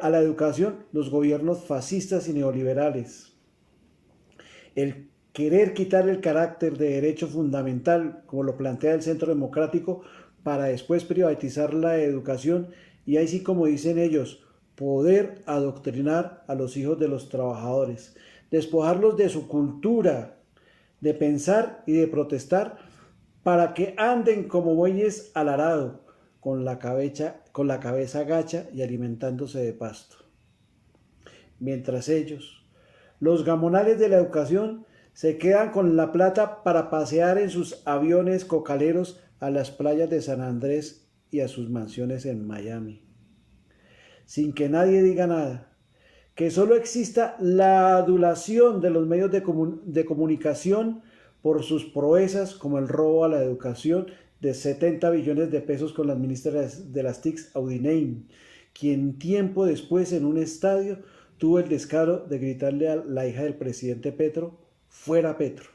a la educación los gobiernos fascistas y neoliberales. El querer quitar el carácter de derecho fundamental, como lo plantea el Centro Democrático, para después privatizar la educación y ahí sí, como dicen ellos, poder adoctrinar a los hijos de los trabajadores, despojarlos de su cultura, de pensar y de protestar para que anden como bueyes al arado, con la cabeza gacha y alimentándose de pasto. Mientras ellos, los gamonales de la educación, se quedan con la plata para pasear en sus aviones cocaleros a las playas de San Andrés y a sus mansiones en Miami, sin que nadie diga nada, que solo exista la adulación de los medios de comunicación por sus proezas como el robo a la educación de 70 billones de pesos con las ministras de las TICs, Audinein, quien tiempo después en un estadio tuvo el descaro de gritarle a la hija del presidente Petro, fuera Petro.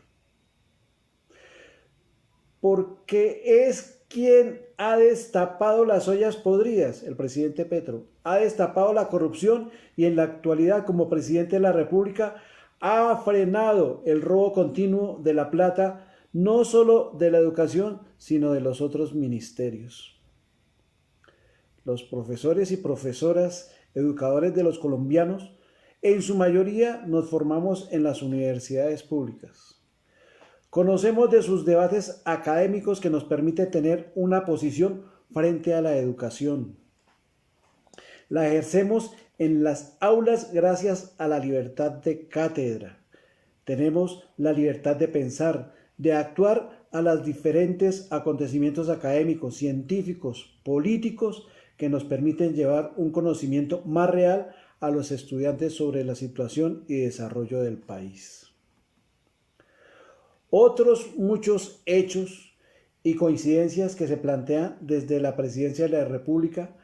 Porque es quien ha destapado las ollas podridas, el presidente Petro, ha destapado la corrupción y en la actualidad como presidente de la República ha frenado el robo continuo de la plata, no solo de la educación, sino de los otros ministerios. Los profesores y profesoras, educadores de los colombianos, en su mayoría nos formamos en las universidades públicas. Conocemos de sus debates académicos que nos permite tener una posición frente a la educación. La ejercemos en las aulas gracias a la libertad de cátedra. Tenemos la libertad de pensar, de actuar a los diferentes acontecimientos académicos, científicos, políticos que nos permiten llevar un conocimiento más real a los estudiantes sobre la situación y desarrollo del país. Otros muchos hechos y coincidencias que se plantean desde la Presidencia de la República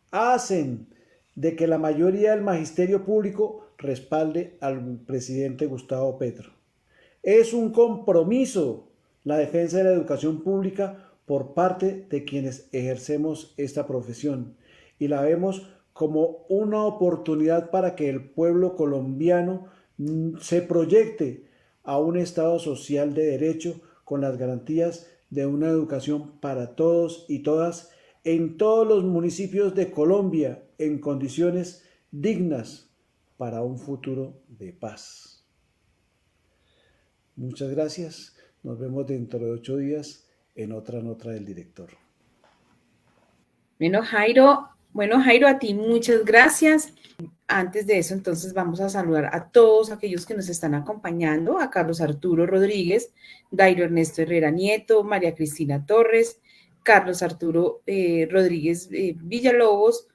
hacen de que la mayoría del magisterio público respalde al presidente Gustavo Petro. Es un compromiso la defensa de la educación pública por parte de quienes ejercemos esta profesión y la vemos como una oportunidad para que el pueblo colombiano se proyecte a un Estado social de derecho con las garantías de una educación para todos y todas en todos los municipios de Colombia en condiciones dignas para un futuro de paz. Muchas gracias. Nos vemos dentro de 8 días en otra nota del director. Bueno, Jairo, a ti muchas gracias. Antes de eso, entonces vamos a saludar a todos aquellos que nos están acompañando, a Carlos Arturo Rodríguez, Dairo Ernesto Herrera Nieto, María Cristina Torres, Carlos Arturo Rodríguez Villalobos,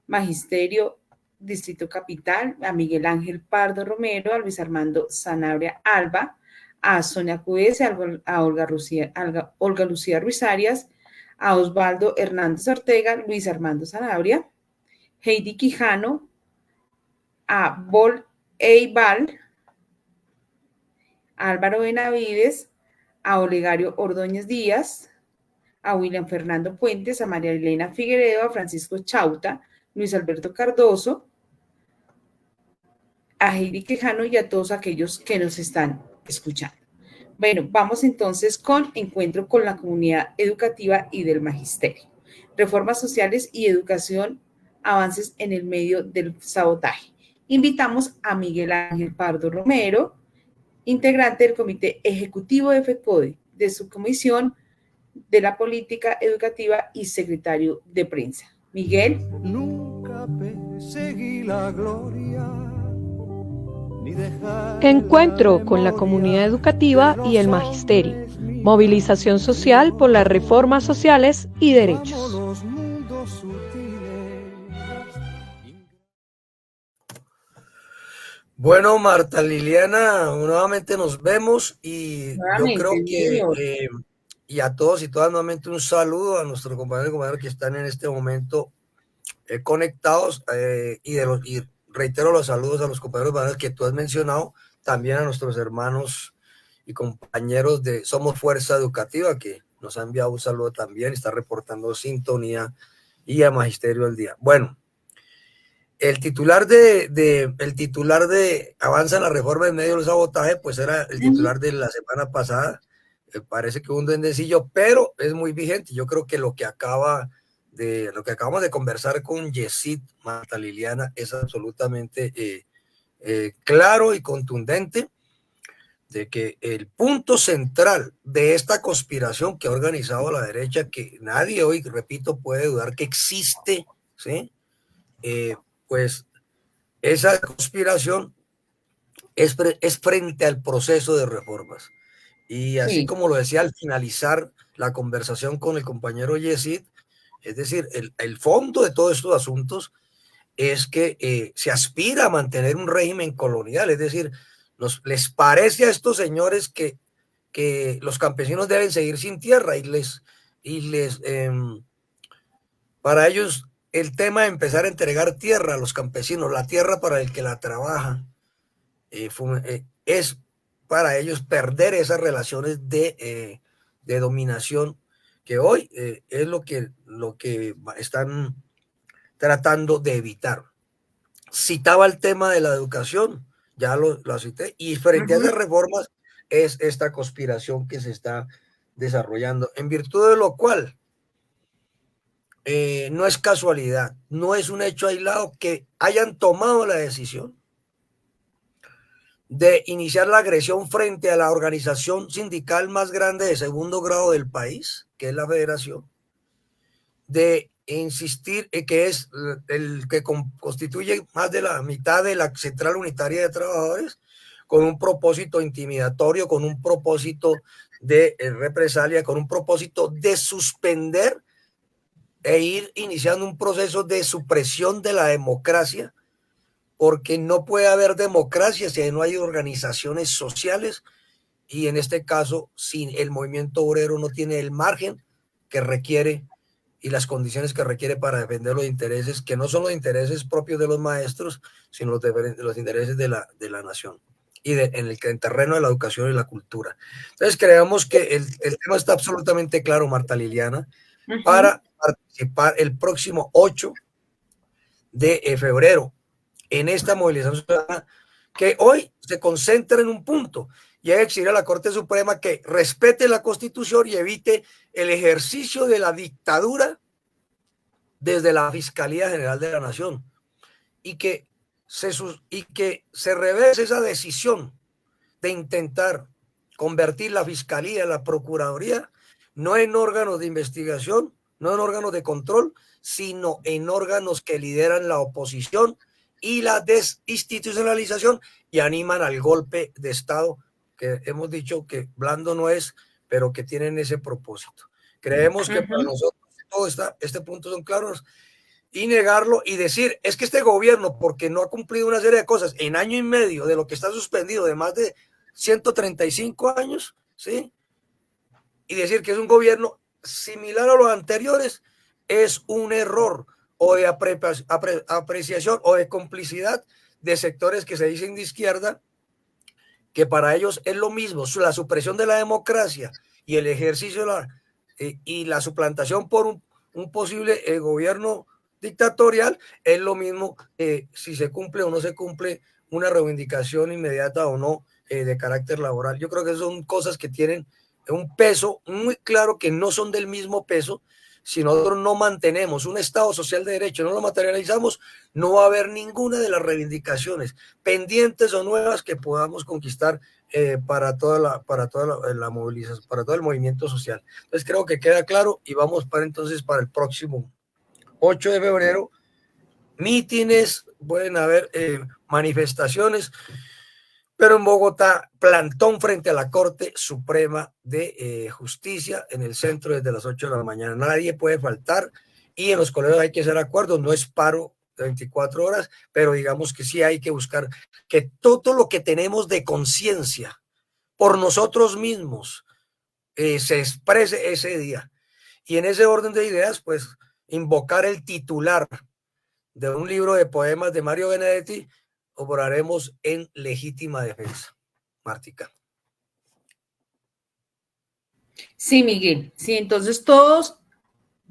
Magisterio Distrito Capital, a Miguel Ángel Pardo Romero, a Luis Armando Sanabria Alba, a Sonia Cuez, a Olga Lucía Ruiz Arias, a Osvaldo Hernández Ortega, Luis Armando Sanabria, Heidi Quijano, a Bol Eival, a Álvaro Benavides, a Olegario Ordóñez Díaz, a William Fernando Puentes, a María Elena Figueredo, a Francisco Chauta, Luis Alberto Cardoso, a Heidi Quijano y a todos aquellos que nos están escuchando. Bueno, vamos entonces con encuentro con la comunidad educativa y del magisterio. Reformas sociales y educación, avances en el medio del sabotaje. Invitamos a Miguel Ángel Pardo Romero, integrante del Comité Ejecutivo de FECODE, de su Comisión de la Política Educativa y secretario de prensa. Miguel. Nunca perseguí la gloria. Encuentro con la comunidad educativa y el magisterio. Movilización social por las reformas sociales y derechos. Bueno, Marta Liliana, nuevamente nos vemos y yo creo que y a todos y todas nuevamente un saludo a nuestros compañeros y compañeras que están en este momento conectados y reitero los saludos a los compañeros y compañeras que tú has mencionado, también a nuestros hermanos y compañeros de Somos Fuerza Educativa que nos han enviado un saludo también, está reportando sintonía y a Magisterio del Día. Bueno, el titular de Avanza en la reforma en medio del sabotaje, pues era el titular de la semana pasada. Parece que un duendecillo, pero es muy vigente. Yo creo que lo que acabamos de conversar con Yesid, Marta Liliana, es absolutamente claro y contundente de que el punto central de esta conspiración que ha organizado la derecha, que nadie hoy, repito, puede dudar que existe, ¿sí? Pues esa conspiración es frente al proceso de reformas. Y así como lo decía al finalizar la conversación con el compañero Yesid, es decir, el fondo de todos estos asuntos es que se aspira a mantener un régimen colonial, es decir, les parece a estos señores que los campesinos deben seguir sin tierra para ellos el tema de empezar a entregar tierra a los campesinos, la tierra para el que la trabaja, es para ellos perder esas relaciones de dominación que hoy es lo que están tratando de evitar. Citaba el tema de la educación, ya lo cité, y frente a esas reformas es esta conspiración que se está desarrollando, en virtud de lo cual no es casualidad, no es un hecho aislado que hayan tomado la decisión de iniciar la agresión frente a la organización sindical más grande de segundo grado del país, que es la Federación, de insistir que es el que constituye más de la mitad de la Central Unitaria de Trabajadores, con un propósito intimidatorio, con un propósito de represalia, con un propósito de suspender e ir iniciando un proceso de supresión de la democracia, porque no puede haber democracia si no hay organizaciones sociales, y en este caso, si el movimiento obrero no tiene el margen que requiere y las condiciones que requiere para defender los intereses, que no son los intereses propios de los maestros, sino los intereses de la nación y en el terreno de la educación y la cultura. Entonces creemos que el tema está absolutamente claro, Marta Liliana, para participar el próximo 8 de febrero en esta movilización ciudadana, que hoy se concentra en un punto, y es exigir a la Corte Suprema que respete la Constitución y evite el ejercicio de la dictadura desde la Fiscalía General de la Nación, y que se reverse esa decisión de intentar convertir la Fiscalía, la Procuraduría, no en órganos de investigación, no en órganos de control, sino en órganos que lideran la oposición y la desinstitucionalización y animan al golpe de Estado, que hemos dicho que blando no es, pero que tienen ese propósito. Creemos que para nosotros todo este punto son claros, y negarlo y decir, es que este gobierno, porque no ha cumplido una serie de cosas en año y medio de lo que está suspendido de más de 135 años, ¿sí? Y decir que es un gobierno similar a los anteriores, es un error o de apreciación o de complicidad de sectores que se dicen de izquierda, que para ellos es lo mismo, la supresión de la democracia y el ejercicio y la suplantación por un posible gobierno dictatorial es lo mismo si se cumple o no se cumple una reivindicación inmediata o no de carácter laboral. Yo creo que son cosas que tienen un peso muy claro, que no son del mismo peso. Si nosotros no mantenemos un Estado social de derecho, no lo materializamos, no va a haber ninguna de las reivindicaciones pendientes o nuevas que podamos conquistar para toda la movilización, para todo el movimiento social. Entonces creo que queda claro y vamos entonces para el próximo 8 de febrero, mítines, pueden haber manifestaciones, pero en Bogotá, plantón frente a la Corte Suprema de Justicia en el centro desde las 8 de la mañana. Nadie puede faltar y en los colegios hay que hacer acuerdos, no es paro de 24 horas, pero digamos que sí hay que buscar que todo lo que tenemos de conciencia por nosotros mismos se exprese ese día. Y en ese orden de ideas, pues, invocar el titular de un libro de poemas de Mario Benedetti, obraremos en legítima defensa. Martica. Sí, Miguel. Sí, entonces todos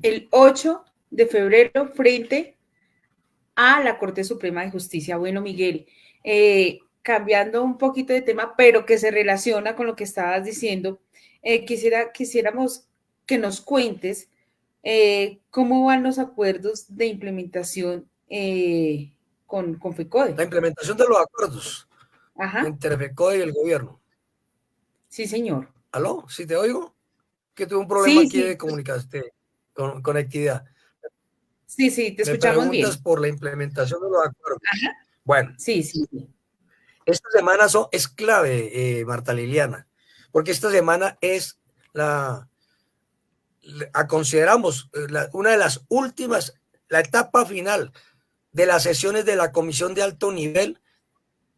el 8 de febrero frente a la Corte Suprema de Justicia. Bueno, Miguel, cambiando un poquito de tema, pero que se relaciona con lo que estabas diciendo, quisiéramos que nos cuentes cómo van los acuerdos de implementación con FECODE. La implementación de los acuerdos entre FECODE y el gobierno. Sí, señor. ¿Aló? ¿Sí te oigo? Que tuve un problema aquí sí. de conectividad. Sí, te escuchamos bien. Me preguntas por la implementación de los acuerdos. Ajá. Bueno. Sí. Esta semana es clave, Marta Liliana, porque esta semana es consideramos una de las últimas, la etapa final de las sesiones de la Comisión de Alto Nivel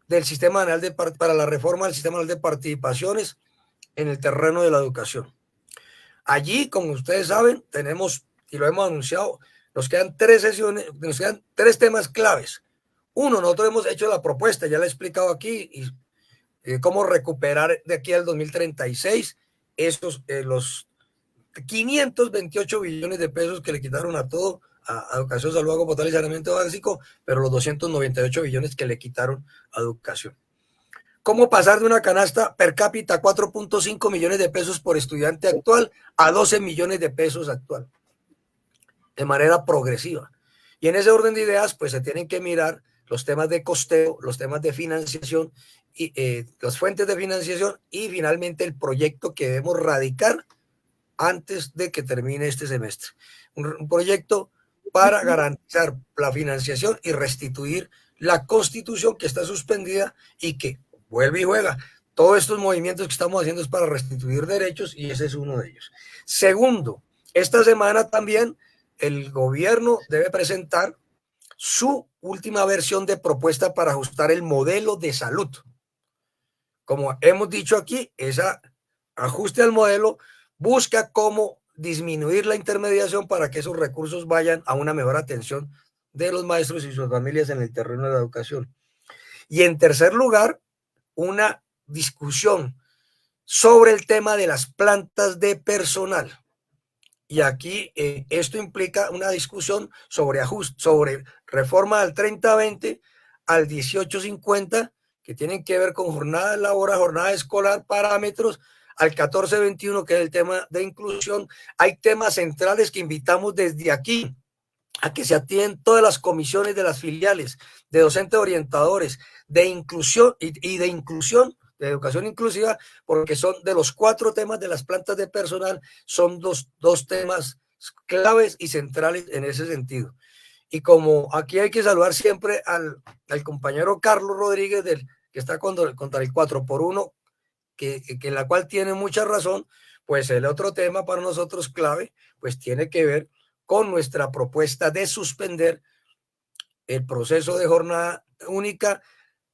del Sistema Nacional para la reforma del Sistema Nacional de Participaciones en el terreno de la educación. Allí, como ustedes saben, tenemos, y lo hemos anunciado, nos quedan 3 sesiones, nos quedan 3 temas claves. Uno, nosotros hemos hecho la propuesta, ya la he explicado aquí, y cómo recuperar de aquí al 2036 los 528 billones de pesos que le quitaron a todo, a educación, salud, agua potable y saneamiento básico, pero los 298 billones que le quitaron a educación. ¿Cómo pasar de una canasta per cápita 4.5 millones de pesos por estudiante actual a 12 millones de pesos actual? De manera progresiva. Y en ese orden de ideas, pues se tienen que mirar los temas de costeo, los temas de financiación, y las fuentes de financiación y finalmente el proyecto que debemos radicar antes de que termine este semestre. Un proyecto para garantizar la financiación y restituir la Constitución que está suspendida y que vuelve y juega. Todos estos movimientos que estamos haciendo es para restituir derechos y ese es uno de ellos. Segundo, esta semana también el gobierno debe presentar su última versión de propuesta para ajustar el modelo de salud. Como hemos dicho aquí, ese ajuste al modelo busca cómo disminuir la intermediación para que esos recursos vayan a una mejor atención de los maestros y sus familias en el terreno de la educación. Y en tercer lugar, una discusión sobre el tema de las plantas de personal. Y aquí esto implica una discusión sobre reforma del 30-20 al 18-50, que tienen que ver con jornada laboral, jornada escolar, parámetros, al 14-21, que es el tema de inclusión. Hay temas centrales que invitamos desde aquí a que se atiendan todas las comisiones de las filiales, de docentes orientadores, de inclusión y de inclusión de educación inclusiva, porque son de los 4 temas de las plantas de personal, son dos temas claves y centrales en ese sentido. Y como aquí hay que saludar siempre al compañero Carlos Rodríguez, que está contra el 4x1, que en la cual tiene mucha razón, pues el otro tema para nosotros clave, pues tiene que ver con nuestra propuesta de suspender el proceso de jornada única,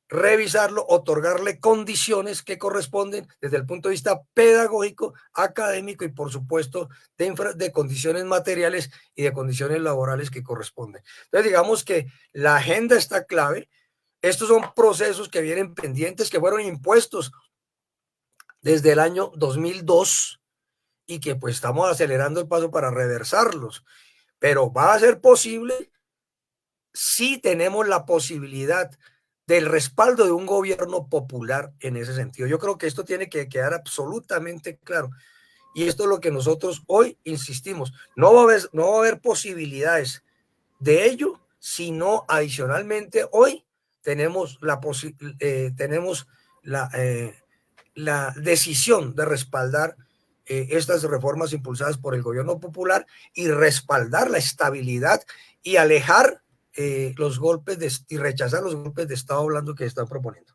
revisarlo, otorgarle condiciones que corresponden desde el punto de vista pedagógico, académico y por supuesto de condiciones materiales y de condiciones laborales que corresponden. Entonces digamos que la agenda está clave. Estos son procesos que vienen pendientes, que fueron impuestos desde el año 2002 y que pues estamos acelerando el paso para reversarlos, pero va a ser posible si tenemos la posibilidad del respaldo de un gobierno popular en ese sentido. Yo creo que esto tiene que quedar absolutamente claro. Y esto es lo que nosotros hoy insistimos. No va a haber posibilidades de ello, sino adicionalmente hoy tenemos la decisión de respaldar estas reformas impulsadas por el gobierno popular y respaldar la estabilidad y alejar los golpes y rechazar los golpes de Estado blando que están proponiendo.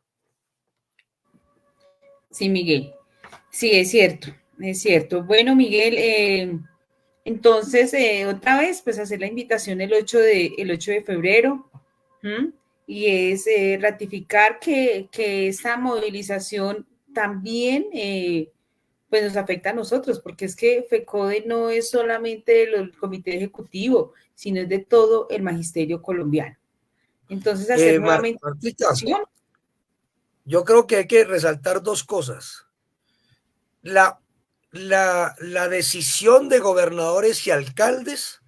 Sí, Miguel. Sí, es cierto, es cierto. Bueno, Miguel, entonces, otra vez, pues hacer la invitación el 8 de febrero, y es ratificar que esta movilización también pues nos afecta a nosotros, porque es que FECODE no es solamente el comité ejecutivo, sino es de todo el magisterio colombiano. Entonces, hacer nuevamente... Martica, yo creo que hay que resaltar 2 cosas. La decisión de gobernadores y alcaldes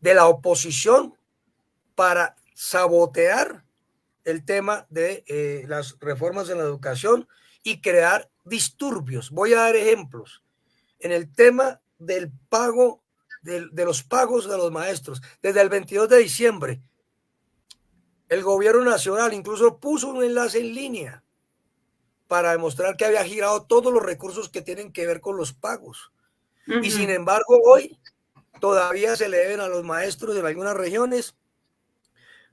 de la oposición para sabotear el tema de las reformas en la educación y crear disturbios. Voy a dar ejemplos. En el tema del pago, de los pagos de los maestros, desde el 22 de diciembre, el gobierno nacional incluso puso un enlace en línea para demostrar que había girado todos los recursos que tienen que ver con los pagos. Y sin embargo, hoy todavía se le deben a los maestros en algunas regiones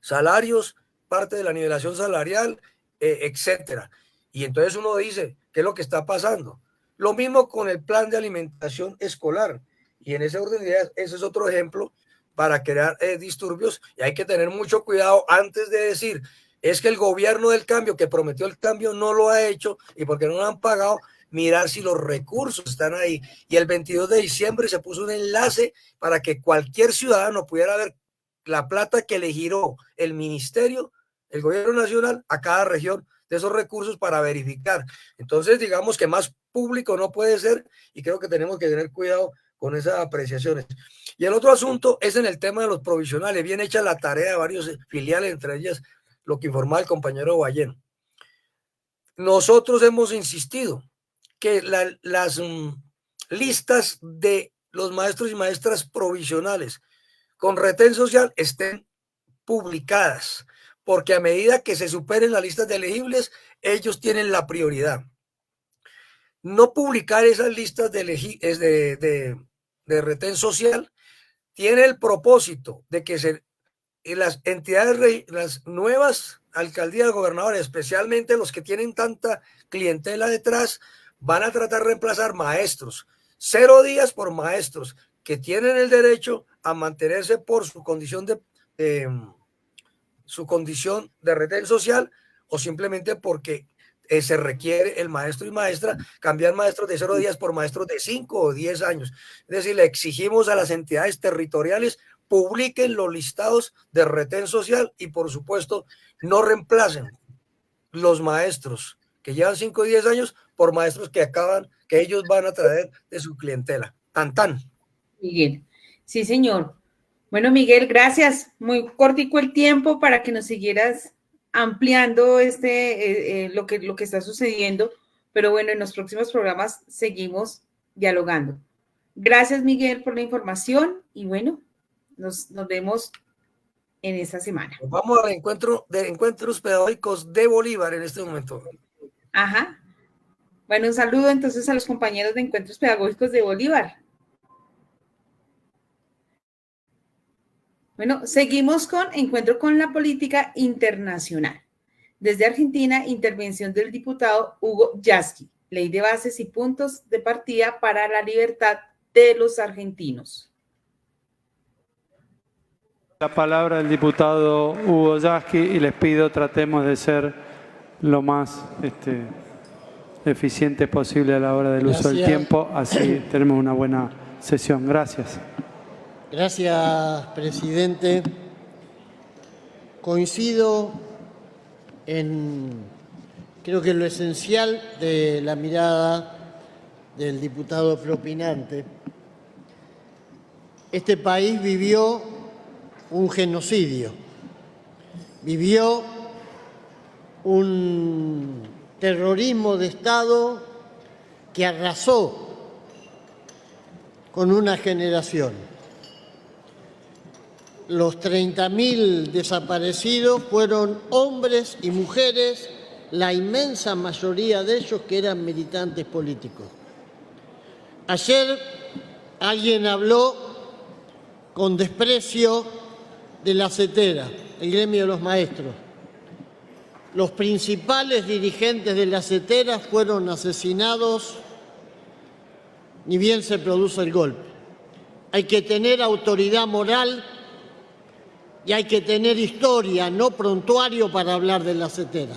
salarios, parte de la nivelación salarial, etcétera. Y entonces uno dice, ¿qué es lo que está pasando? Lo mismo con el plan de alimentación escolar. Y en ese orden de ideas, ese es otro ejemplo para crear disturbios. Y hay que tener mucho cuidado antes de decir, es que el gobierno del cambio que prometió el cambio no lo ha hecho y porque no lo han pagado, mirar si los recursos están ahí. Y el 22 de diciembre se puso un enlace para que cualquier ciudadano pudiera ver la plata que le giró el ministerio, el gobierno nacional, a cada región de esos recursos para verificar. Entonces, digamos que más público no puede ser y creo que tenemos que tener cuidado con esas apreciaciones. Y el otro asunto es en el tema de los provisionales. Bien hecha la tarea de varios filiales, entre ellas lo que informaba el compañero Ballén. Nosotros hemos insistido que las listas de los maestros y maestras provisionales con retén social estén publicadas, porque a medida que se superen las listas de elegibles, ellos tienen la prioridad. No publicar esas listas de retén social tiene el propósito de que las entidades, las nuevas alcaldías, gobernadores, especialmente los que tienen tanta clientela detrás, van a tratar de reemplazar maestros. 0 días por maestros que tienen el derecho a mantenerse por su condición de retén social o simplemente porque se requiere el maestro y maestra cambiar maestros de 0 días por maestros de 5 o 10 años. Es decir, le exigimos a las entidades territoriales publiquen los listados de retén social y por supuesto no reemplacen los maestros que llevan 5 o 10 años por maestros que ellos van a traer de su clientela. Tan. Miguel. Sí, señor. Bueno, Miguel, gracias. Muy cortico el tiempo para que nos siguieras ampliando lo que está sucediendo, pero bueno, en los próximos programas seguimos dialogando. Gracias, Miguel, por la información y bueno, nos vemos en esta semana. Vamos al encuentro de encuentros pedagógicos de Bolívar en este momento. Ajá. Bueno, un saludo entonces a los compañeros de Encuentros Pedagógicos de Bolívar. Bueno, seguimos con Encuentro con la Política Internacional. Desde Argentina, intervención del diputado Hugo Yasky, Ley de Bases y Puntos de Partida para la Libertad de los Argentinos. La palabra del diputado Hugo Yasky y les pido tratemos de ser lo más eficiente posible a la hora del uso del tiempo, así tenemos una buena sesión. Gracias. Gracias, presidente. Coincido creo que lo esencial de la mirada del diputado propinante. Este país vivió un genocidio, vivió un terrorismo de Estado que arrasó con una generación. Los 30.000 desaparecidos fueron hombres y mujeres, la inmensa mayoría de ellos que eran militantes políticos. Ayer alguien habló con desprecio de la CETERA, el gremio de los maestros. Los principales dirigentes de la CETERA fueron asesinados ni bien se produce el golpe. Hay que tener autoridad moral y hay que tener historia, no prontuario, para hablar de la CETERA.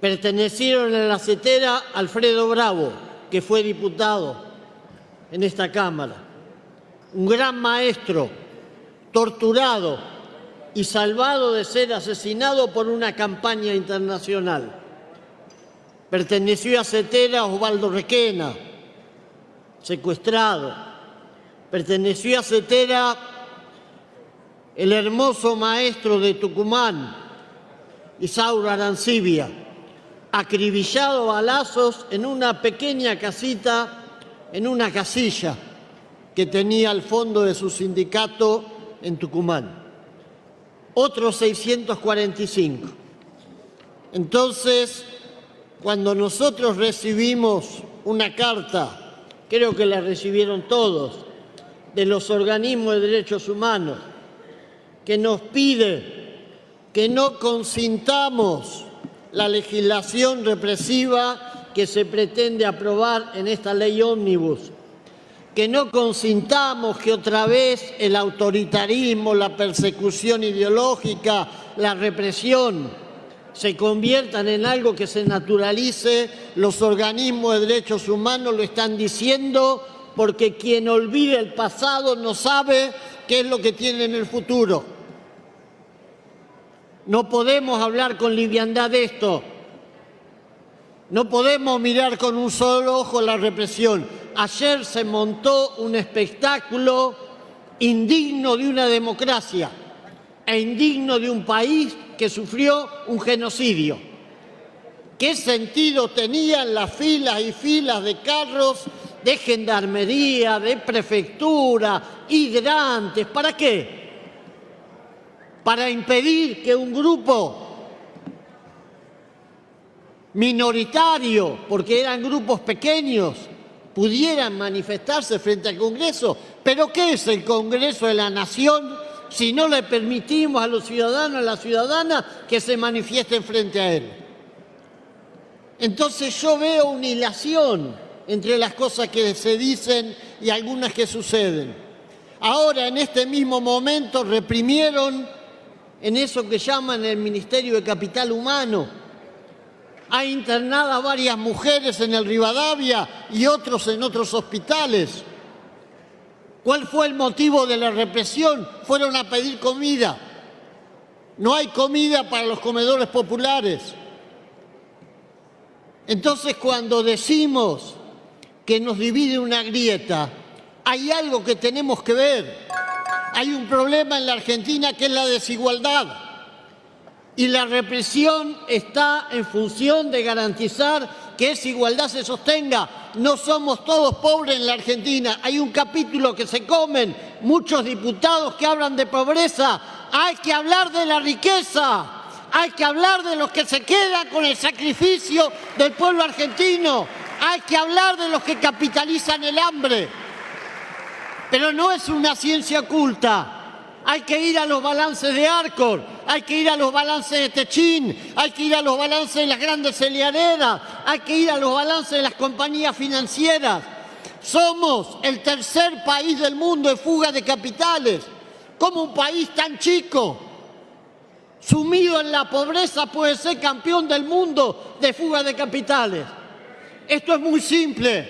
Pertenecieron a la CETERA Alfredo Bravo, que fue diputado en esta Cámara, un gran maestro, torturado y salvado de ser asesinado por una campaña internacional. Perteneció a CETERA Osvaldo Requena, secuestrado. Perteneció a CETERA el hermoso maestro de Tucumán, Isauro Arancibia, acribillado a balazos en una pequeña casita, en una casilla que tenía al fondo de su sindicato en Tucumán. Otros 645. Entonces, cuando nosotros recibimos una carta, creo que la recibieron todos, de los organismos de derechos humanos, que nos pide que no consintamos la legislación represiva que se pretende aprobar en esta ley ómnibus, que no consintamos que otra vez el autoritarismo, la persecución ideológica, la represión se conviertan en algo que se naturalice. Los organismos de derechos humanos lo están diciendo, porque quien olvida el pasado no sabe qué es lo que tiene en el futuro. No podemos hablar con liviandad de esto. No podemos mirar con un solo ojo la represión. Ayer se montó un espectáculo indigno de una democracia e indigno de un país que sufrió un genocidio. ¿Qué sentido tenían las filas y filas de carros de gendarmería, de prefectura, hidrantes? ¿Para qué? Para impedir que un grupo minoritario, porque eran grupos pequeños, pudieran manifestarse frente al Congreso. ¿Pero qué es el Congreso de la Nación si no le permitimos a los ciudadanos, a las ciudadanas, que se manifiesten frente a él? Entonces yo veo una hilación entre las cosas que se dicen y algunas que suceden. Ahora, en este mismo momento, reprimieron en eso que llaman el Ministerio de Capital Humano. Hay internadas varias mujeres en el Rivadavia y otros en otros hospitales. ¿Cuál fue el motivo de la represión? Fueron a pedir comida. No hay comida para los comedores populares. Entonces, cuando decimos que nos divide una grieta, hay algo que tenemos que ver. Hay un problema en la Argentina que es la desigualdad. Y la represión está en función de garantizar que esa igualdad se sostenga. No somos todos pobres en la Argentina. Hay un capítulo que se comen muchos diputados que hablan de pobreza. Hay que hablar de la riqueza. Hay que hablar de los que se quedan con el sacrificio del pueblo argentino. Hay que hablar de los que capitalizan el hambre. Pero no es una ciencia oculta. Hay que ir a los balances de Arcor, hay que ir a los balances de Techín, hay que ir a los balances de las grandes celiareras, hay que ir a los balances de las compañías financieras. Somos el tercer país del mundo en fuga de capitales. ¿Cómo un país tan chico, sumido en la pobreza, puede ser campeón del mundo de fuga de capitales? Esto es muy simple.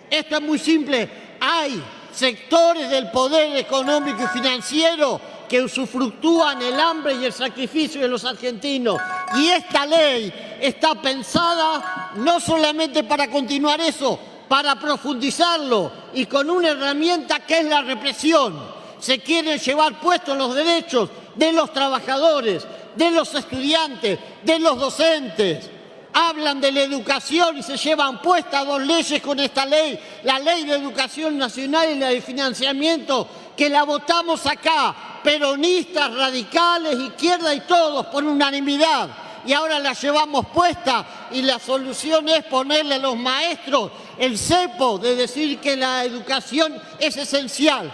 Esto es muy simple. Hay sectores del poder económico y financiero que usufructúan el hambre y el sacrificio de los argentinos. Y esta ley está pensada no solamente para continuar eso, para profundizarlo y con una herramienta que es la represión. Se quieren llevar puestos los derechos de los trabajadores, de los estudiantes, de los docentes. Hablan de la educación y se llevan puestas dos leyes con esta ley, la Ley de Educación Nacional y la de Financiamiento, que la votamos acá, peronistas, radicales, izquierda y todos, por unanimidad. Y ahora la llevamos puesta y la solución es ponerle a los maestros el cepo de decir que la educación es esencial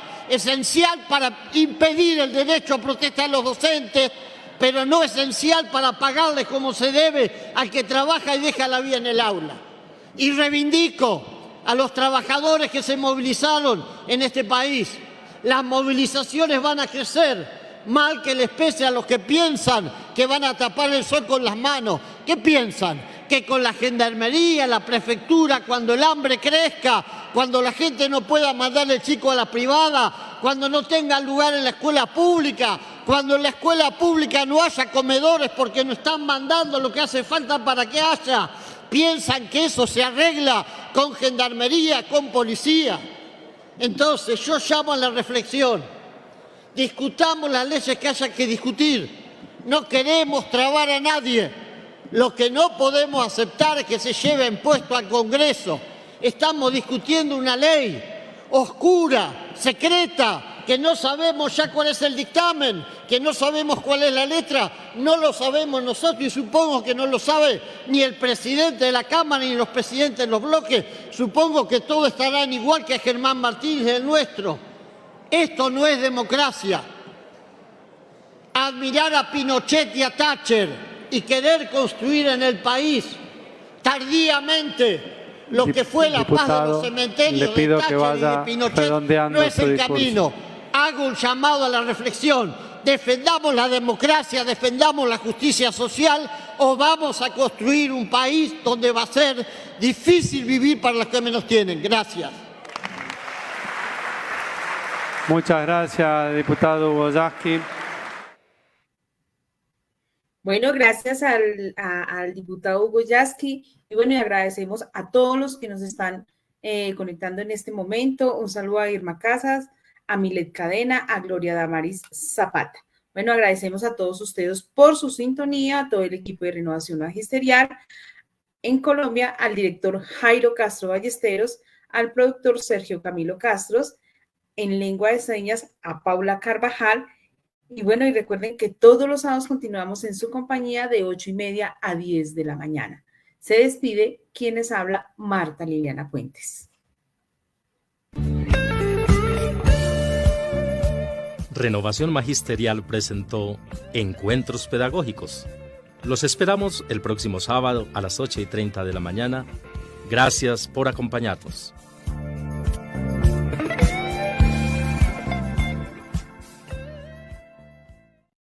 para impedir el derecho a protesta de los docentes, pero no esencial para pagarles como se debe al que trabaja y deja la vida en el aula. Y reivindico a los trabajadores que se movilizaron en este país. Las movilizaciones van a crecer, mal que les pese a los que piensan que van a tapar el sol con las manos. ¿Qué piensan? Que con la gendarmería, la prefectura, cuando el hambre crezca, cuando la gente no pueda mandar al chico a la privada, cuando no tenga lugar en la escuela pública, cuando en la escuela pública no haya comedores porque no están mandando lo que hace falta para que haya, piensan que eso se arregla con gendarmería, con policía. Entonces yo llamo a la reflexión. Discutamos las leyes que haya que discutir. No queremos trabar a nadie. Lo que no podemos aceptar es que se lleven puesto al Congreso. Estamos discutiendo una ley oscura, secreta, que no sabemos ya cuál es el dictamen, que no sabemos cuál es la letra, no lo sabemos nosotros y supongo que no lo sabe ni el presidente de la Cámara ni los presidentes de los bloques. Supongo que todos estarán igual que Germán Martínez, el nuestro. Esto no es democracia. Admirar a Pinochet y a Thatcher y querer construir en el país tardíamente lo que fue la paz de los cementerios de Thatcher y de Pinochet no es el camino. Hago un llamado a la reflexión. Defendamos la democracia, defendamos la justicia social o vamos a construir un país donde va a ser difícil vivir para los que menos tienen. Gracias. Muchas gracias, diputado Hugo Yasky. Bueno, gracias al diputado Hugo Yasky. Y bueno, y agradecemos a todos los que nos están conectando en este momento. Un saludo a Irma Casas, a Milet Cadena, a Gloria Damaris Zapata. Bueno, agradecemos a todos ustedes por su sintonía, a todo el equipo de Renovación Magisterial en Colombia, al director Jairo Castro Ballesteros, al productor Sergio Camilo Castros, en lengua de señas a Paula Carvajal. Y bueno, y recuerden que todos los sábados continuamos en su compañía de 8:30 a 10 de la mañana. Se despide quienes habla Marta Liliana Puentes. Renovación Magisterial presentó Encuentros Pedagógicos. Los esperamos el próximo sábado a las 8:30 de la mañana. Gracias por acompañarnos.